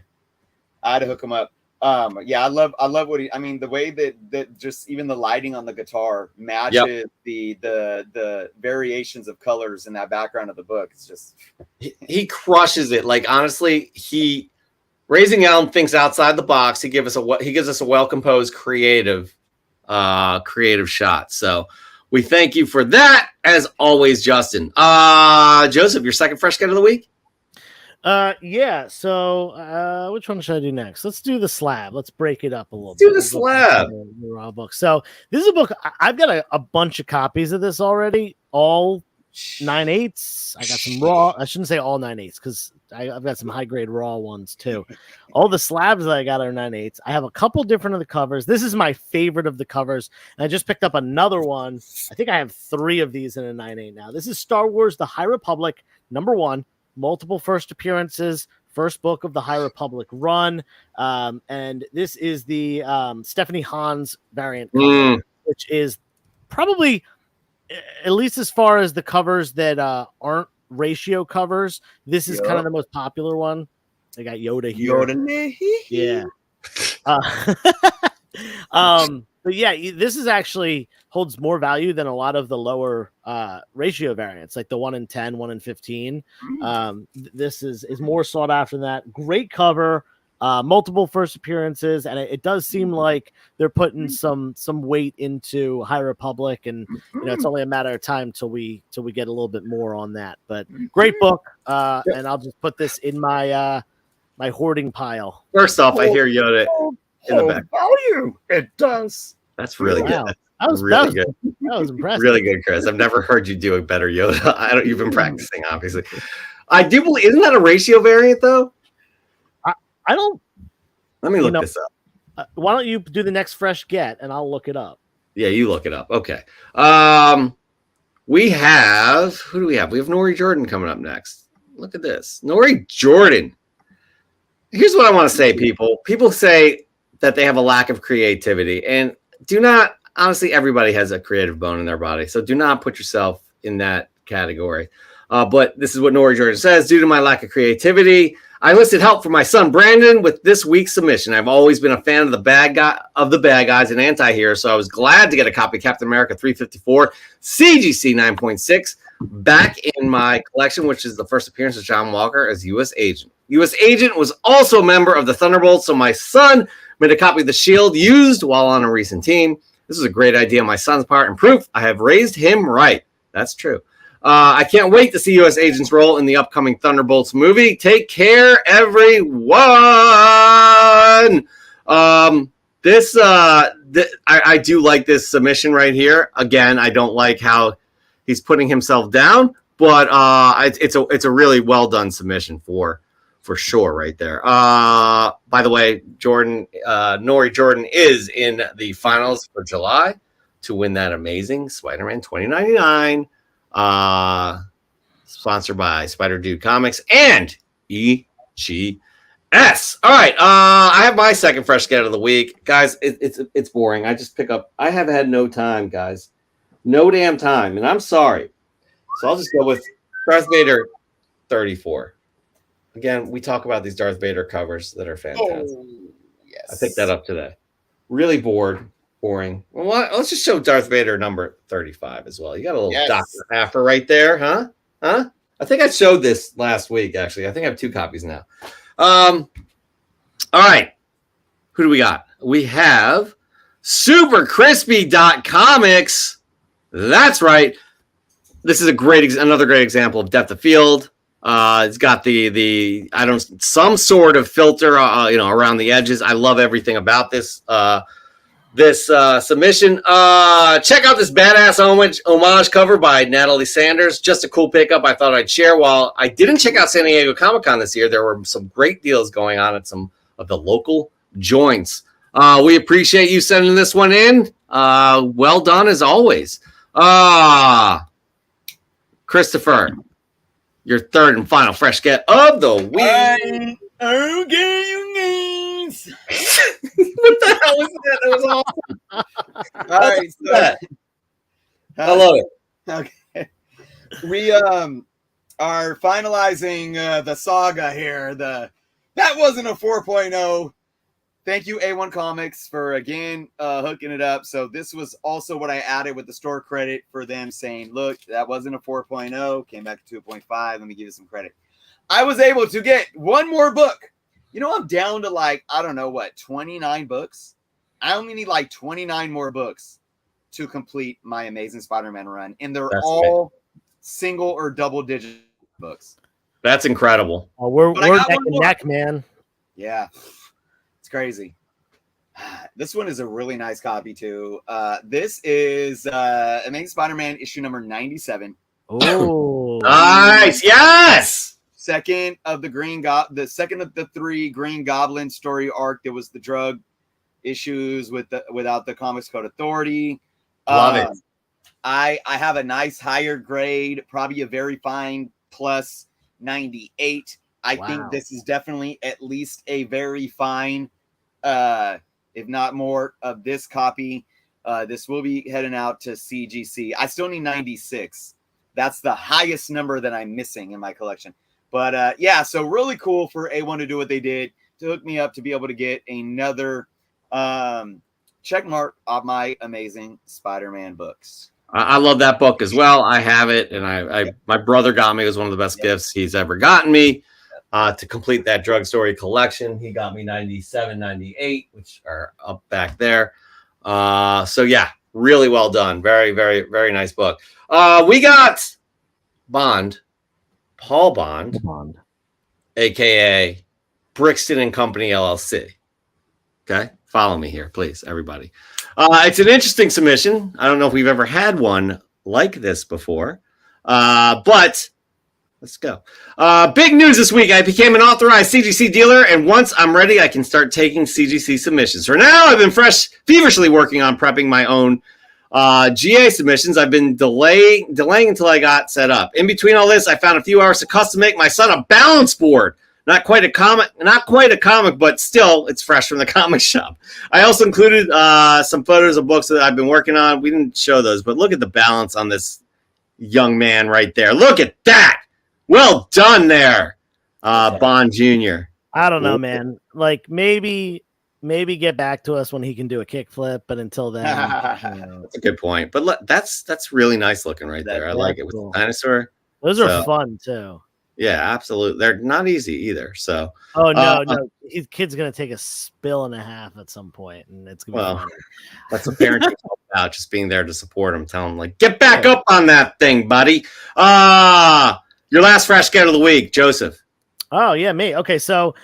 hook him up. Yeah, I love what the way that just even the lighting on the guitar matches the variations of colors in that background of the book. It's just he crushes it. Like, honestly, Raising Elm thinks outside the box. He gives us a well-composed creative shot. So we thank you for that, as always, Justin. Joseph, your second fresh get of the week? Yeah. So, which one should I do next? Let's do the slab. Let's break it up a little bit. Do the slab. The raw book. So this is a book. I've got a bunch of copies of this already. All 9/8. I got some raw. I shouldn't say all 9/8 because I've got some high grade raw ones too. All the slabs that I got are 9/8. I have a couple different of the covers. This is my favorite of the covers. And I just picked up another one. I think I have 3 of these in a 9/8 now. This is Star Wars: The High Republic #1. Multiple first appearances, first book of the High Republic run. And this is the Stephanie Hans variant cover, which is probably, at least as far as the covers that aren't ratio covers, this is kind of the most popular one. They got Yoda here. Yeah. But yeah, this is actually holds more value than a lot of the lower ratio variants, like the 1 in 10, 1 in 15. This is more sought after than that. Great cover, multiple first appearances, and it does seem like they're putting some weight into High Republic, and it's only a matter of time till we get a little bit more on that. But great book, and I'll just put this in my my hoarding pile. First off, I hear Yoda in the back. Value. It does. That's really good. Really good. That was impressive. Really good, Chris. I've never heard you do a better Yoda. You've been practicing, obviously. I do believe, isn't that a ratio variant though? I don't. Let me look this up. Why don't you do the next fresh get and I'll look it up. Yeah, you look it up. Okay. We have, who do we have? We have Nori Jordan coming up next. Look at this. Nori Jordan. Here's what I want to say, people. People say that they have a lack of creativity, and do not, honestly, everybody has a creative bone in their body. So do not put yourself in that category. But this is what Nori Jordan says. Due to my lack of creativity, I enlisted help from my son Brandon with this week's submission. I've always been a fan of the bad guys and anti-heroes, so I was glad to get a copy of Captain America 354 CGC 9.6 back in my collection, which is the first appearance of John Walker as U.S. Agent. U.S. Agent was also a member of the Thunderbolts, so my son made a copy of the shield used while on a recent team. This is a great idea on my son's part, and proof I have raised him right. That's true. I can't wait to see U.S. Agent's role in the upcoming Thunderbolts movie. Take care, everyone. I do like this submission right here. Again, I don't like how he's putting himself down, but it's a really well done submission for sure right there. By the way, Nori Jordan is in the finals for July to win that amazing Spider-Man 2099. Sponsored by Spider Dude Comics and EGS. All right, I have my second fresh get of the week, guys. It's boring. I just pick up. I have had no time, guys, no damn time, and I'm sorry. So I'll just go with Darth Vader 34. Again, we talk about these Darth Vader covers that are fantastic. Oh, yes. I picked that up today. Really boring. Well, let's just show Darth Vader number 35 as well. You got a little Dr. Affer right there, huh? I think I showed this last week, actually. I think I have 2 copies now. All right. Who do we got? We have SuperCrispy.comics. That's right. This is another great example of depth of field. It's got some sort of filter, around the edges. I love everything about this. This submission. Check out this badass homage cover by Natalie Sanders. Just a cool pickup I thought I'd share. While I didn't check out San Diego Comic-Con this year, there were some great deals going on at some of the local joints. We appreciate you sending this one in. Well done as always. Christopher, your third and final fresh get of the week. Okay, What the hell was that? That was awesome. all right, so, I love it. Okay, we are finalizing the saga here. That wasn't a 4.0. Thank you, A1 Comics, for again hooking it up. So this was also what I added with the store credit for them saying, look, that wasn't a 4.0, came back to 2.5. Let me give you some credit. I was able to get one more book. I'm down to 29 books. I only need 29 more books to complete my Amazing Spider-Man run. And they're all single or double digit books. That's incredible. Oh, we're neck and neck, man. Yeah. It's crazy. This one is a really nice copy too. This is Amazing Spider-Man issue number 97. Oh, nice. Yes. Second of the second of the 3 Green Goblin story arc. There was the drug issues without the Comics Code Authority. Love it. I have a nice higher grade, probably a very fine plus 98. I think this is definitely at least a very fine, if not more, of this copy. This will be heading out to CGC. I still need 96. That's the highest number that I'm missing in my collection. But so really cool for A1 to do what they did, to hook me up to be able to get another check mark of my Amazing Spider-Man books. I love that book as well. I have it, and my brother got me. It was one of the best gifts he's ever gotten me to complete that drug story collection. He got me 97, 98, which are up back there. Really well done. Very, very, very nice book. We got Paul Bond, aka Brixton and Company LLC. Okay. Follow me here, please, everybody. It's an interesting submission. I don't know if we've ever had one like this before, but let's go. Big news this week. I became an authorized CGC dealer, and once I'm ready, I can start taking CGC submissions. For now, I've been feverishly working on prepping my own GA submissions. I've been delaying until I got set up. In between all this, I found a few hours to custom make my son a balance board. Not quite a comic, but still, it's fresh from the comic shop. I also included some photos of books that I've been working on. We didn't show those, but look at the balance on this young man right there. Look at that. Well done there, Bond Jr. I don't know, man. Like maybe get back to us when he can do a kickflip, but until then, That's a good point. But that's really nice looking right there. I like it with the dinosaur. Those are fun too. Yeah, absolutely. They're not easy either. So, no, his kid's gonna take a spill and a half at some point, and it's gonna be fun. That's what parenting is all about. Just being there to support him, tell him like, get back up on that thing, buddy. Your last fresh get of the week, Joseph. Oh yeah, me. Okay, so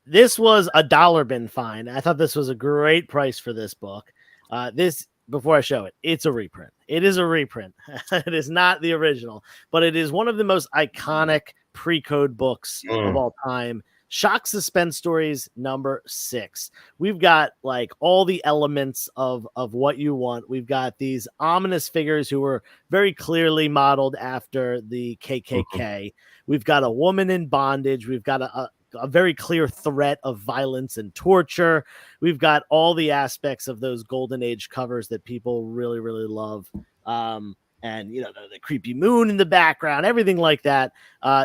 this was a dollar bin find. I thought this was a great price for this book. Before I show it, it's a reprint. It is a reprint. It is not the original, but it is one of the most iconic pre-code books of all time. Shock Suspense Stories number 6. We've got like all the elements of what you want. We've got these ominous figures who were very clearly modeled after the KKK. We've got a woman in bondage. We've got a very clear threat of violence and torture. We've got all the aspects of those golden age covers that people really, really love. And, the creepy moon in the background, everything like that.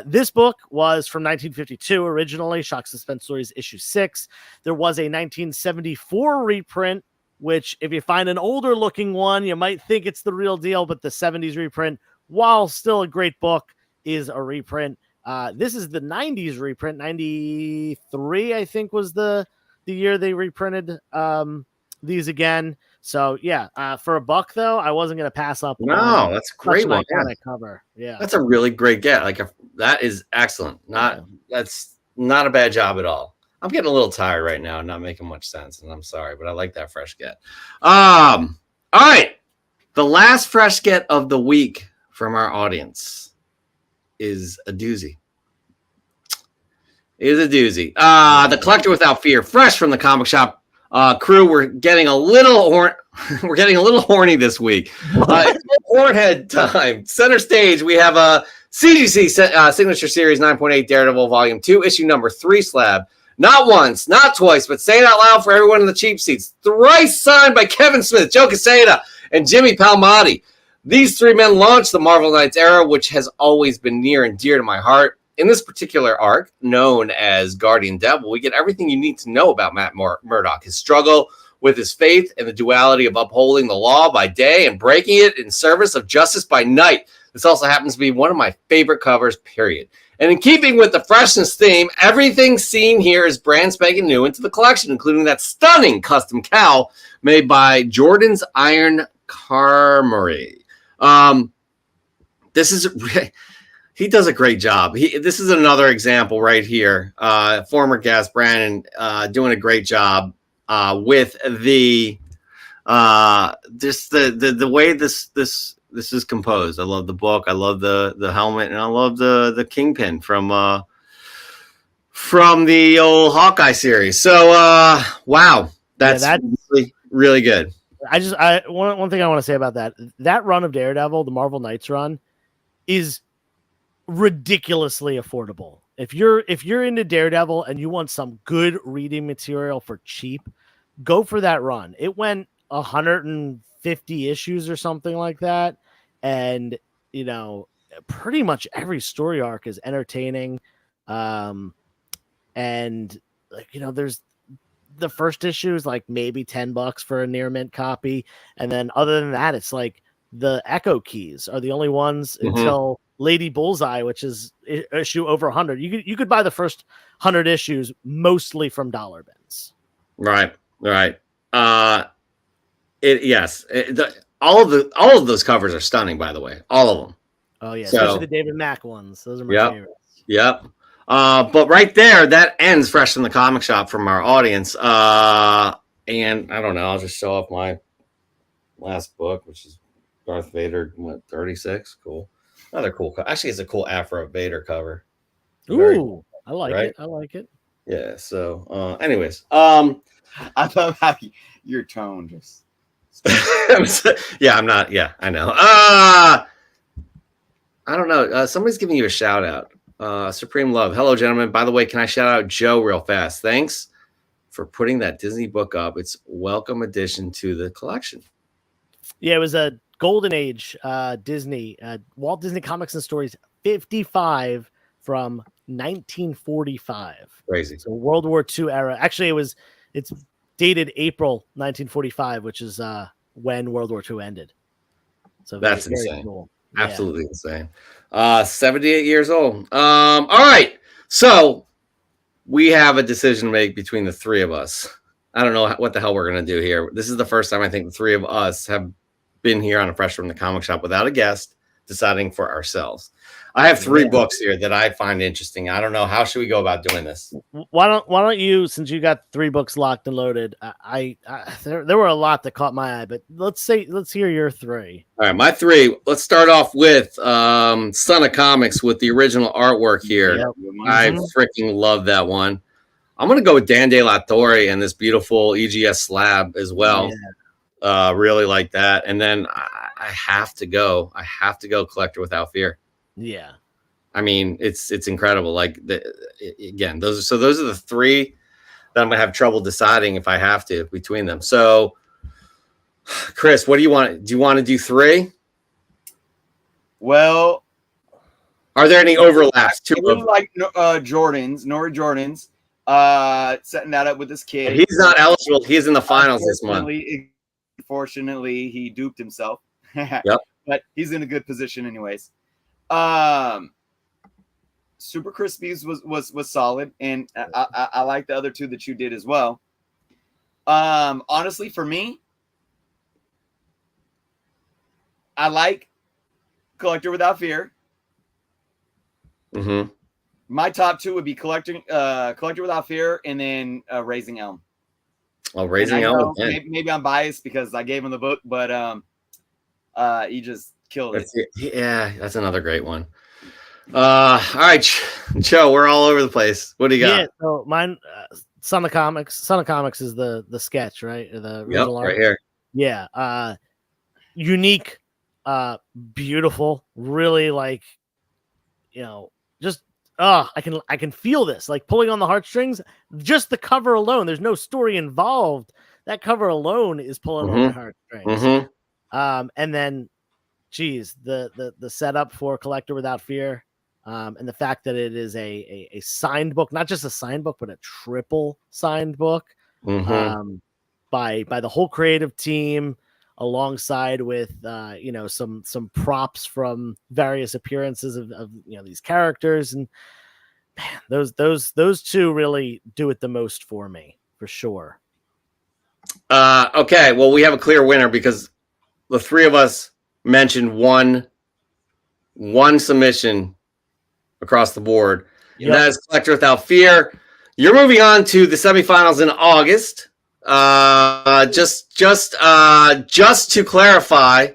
This book was from 1952 originally, Shock Suspense Stories issue 6. There was a 1974 reprint, which if you find an older looking one, you might think it's the real deal, but the 70s reprint, while still a great book, is a reprint. This is the 90s reprint. 93, I think, was the year they reprinted these again. So, yeah, for $1, though, I wasn't going to pass up. No, that's a great one. Iconic cover. Yeah, that's a really great get. That is excellent. That's not a bad job at all. I'm getting a little tired right now and not making much sense, and I'm sorry, but I like that fresh get. All right. The last fresh get of the week from our audience is a doozy. It is a doozy. The Collector Without Fear, fresh from the comic shop crew. We're getting a little horny this week. Hornhead time. Center stage, we have a CGC Signature Series 9.8 Daredevil Volume 2, issue number 3 slab. Not once, not twice, but say it out loud for everyone in the cheap seats. Thrice signed by Kevin Smith, Joe Quesada, and Jimmy Palmiotti. These 3 men launched the Marvel Knights era, which has always been near and dear to my heart. In this particular arc, known as Guardian Devil, we get everything you need to know about Matt Murdock, his struggle with his faith and the duality of upholding the law by day and breaking it in service of justice by night. This also happens to be one of my favorite covers, period. And in keeping with the freshness theme, everything seen here is brand spanking new into the collection, including that stunning custom cowl made by Jordan's Iron Carmery. He does a great job. This is another example right here. Former guest Brandon doing a great job with the way this is composed. I love the book. I love the helmet, and I love the Kingpin from the old Hawkeye series. So wow, that's really, really good. One thing I want to say about that run of Daredevil, the Marvel Knights run, is ridiculously affordable. If you're into Daredevil and you want some good reading material for cheap, go for that run. It went 150 issues or something like that, and pretty much every story arc is entertaining. And there's the first issue is like maybe $10 for a near mint copy, and then other than that, it's like the Echo Keys are the only ones until Lady Bullseye, which is issue over 100. You could buy the first 100 issues mostly from dollar bins. Right. All of those covers are stunning, by the way. All of them. Oh yeah, especially the David Mack ones. Those are my favorites. Yep. But right there, that ends Fresh from the Comic Shop from our audience. And I don't know. I'll just show off my last book, which is Darth Vader, 36. Cool. Another cool. Actually, it's a cool Afro Vader cover. Very Ooh, I like right? it. I like it. Yeah. So, anyways, I love how your tone just. yeah, I'm not. Yeah, I know. I don't know. Somebody's giving you a shout out. Supreme Love. Hello, gentlemen. By the way, can I shout out Joe real fast? Thanks for putting that Disney book up. It's welcome addition to the collection. Yeah, it was a golden age Disney, Walt Disney Comics and Stories 55 from 1945. Crazy. So World War II era. Actually, it's dated April 1945, which is when World War II ended. So That's very insane. cool. Absolutely insane. 78 years old. All right. So we have a decision to make between the three of us. I don't know what the hell we're going to do here. This is the first time I think the three of us have been here on a Fresh from the Comic Shop without a guest, deciding for ourselves. I have three books here that I find interesting. I don't know. How should we go about doing this? Why don't you, since you got 3 books locked and loaded, there were a lot that caught my eye, but let's hear your 3. All right, my 3. Let's start off with Son of Comics with the original artwork here. Yep. I freaking love that one. I'm going to go with Dan De La Torre and this beautiful EGS slab as well. Yeah. Really like that. And then I have to go Collector Without Fear. Yeah. I mean, it's incredible. Like again, those are the 3 that I'm gonna have trouble deciding if I have to between them. So, Chris, what do you want? Do you want to do 3? Well, are there any overlaps? I really like Nori Jordan's. Setting that up with this kid. He's not eligible. He's in the finals this month. Unfortunately, he duped himself. Yep. But he's in a good position anyways. Super Crispies was solid, and I like the other 2 that you did as well. Honestly, for me, I like Collector Without Fear. Mm-hmm. My top 2 would be Collector Without Fear, and then Raising Elm. Oh, Raising Elm. Maybe I'm biased because I gave him the book, but he just killed it. Yeah, that's another great one. All right, Joe, we're all over the place. What do you got? Yeah, so mine, Son of Comics. Son of Comics is the sketch, right? The original art. Right here. Yeah, unique, beautiful. Really, like, just I can feel this, like pulling on the heartstrings. Just the cover alone. There's no story involved. That cover alone is pulling on the heartstrings. Mm-hmm. And then, geez, the setup for Collector Without Fear. And the fact that it is a signed book, not just a signed book, but a triple signed book by the whole creative team, alongside with some props from various appearances of these characters, and man, those 2 really do it the most for me, for sure. Okay, well, we have a clear winner because the 3 of us mentioned one submission across the board. Yep. And that is Collector Without Fear. You're moving on to the semifinals in August. Just to clarify,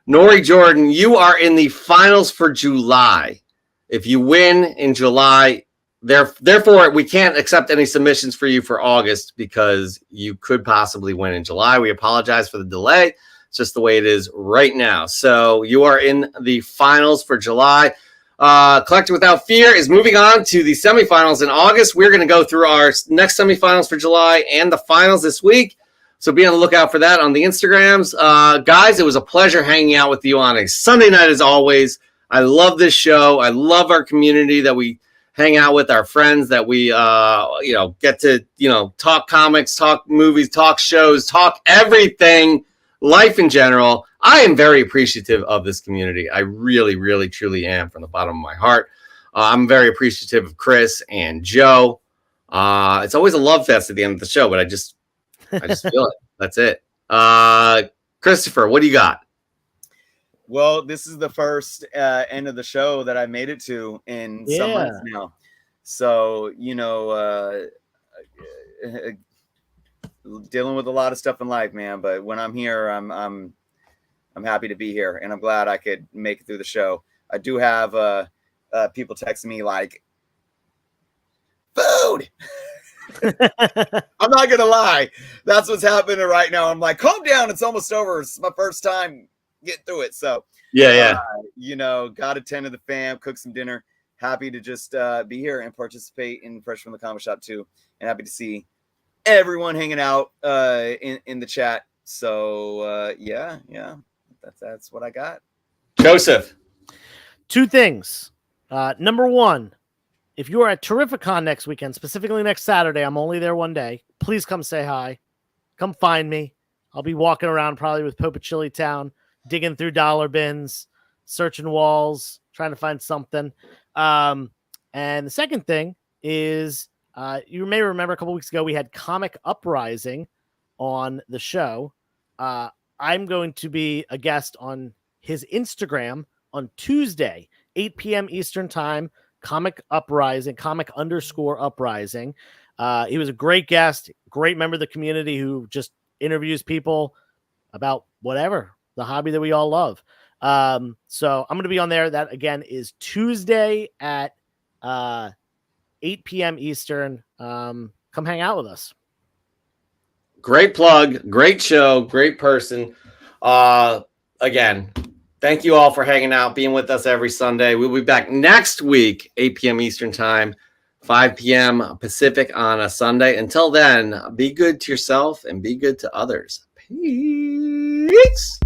Nori Jordan, you are in the finals for July. If you win in July, therefore we can't accept any submissions for you for August because you could possibly win in July. We apologize for the delay. It's just the way it is right now. So you are in the finals for July. Collector Without Fear is moving on to the semifinals in August. We're going to go through our next semifinals for July and the finals this week. So be on the lookout for that on the Instagrams. Guys, it was a pleasure hanging out with you on a Sunday night as always. I love this show. I love our community that we hang out with, our friends that we get to talk comics, talk movies, talk shows, talk everything, life in general. I am very appreciative of this community. I really, really, truly am from the bottom of my heart. I'm very appreciative of Chris and Joe. It's always a love fest at the end of the show, but I just feel it. That's it. Christopher, what do you got? Well, this is the first end of the show that I made it to in some months now. So, dealing with a lot of stuff in life, man. But when I'm here, I'm happy to be here, and I'm glad I could make it through the show. I do have people texting me like, food. I'm not gonna lie, that's what's happening right now. I'm like, calm down, it's almost over. It's my first time getting through it. So Yeah. Got to tend to the fam, cook some dinner. Happy to just be here and participate in Fresh from the Comic Shop too, and happy to see everyone hanging out in the chat. So yeah, that's what I got. Joseph. 2 things. Number 1, if you are at Terrificon next weekend, specifically next Saturday, I'm only there one day. Please come say hi. Come find me. I'll be walking around probably with Popa Chili Town, digging through dollar bins, searching walls, trying to find something. And the second thing is, you may remember a couple weeks ago we had Comic Uprising on the show. I'm going to be a guest on his Instagram on Tuesday, 8 p.m. Eastern Time. Comic _Uprising. He was a great guest, great member of the community who just interviews people about whatever, the hobby that we all love. So I'm going to be on there. That again is Tuesday at 8 p.m. Eastern. Come hang out with us. Great plug, great show, great person. Again, thank you all for hanging out, being with us every Sunday. We'll be back next week, 8 p.m. Eastern Time, 5 p.m. Pacific on a Sunday. Until then, be good to yourself and be good to others. Peace.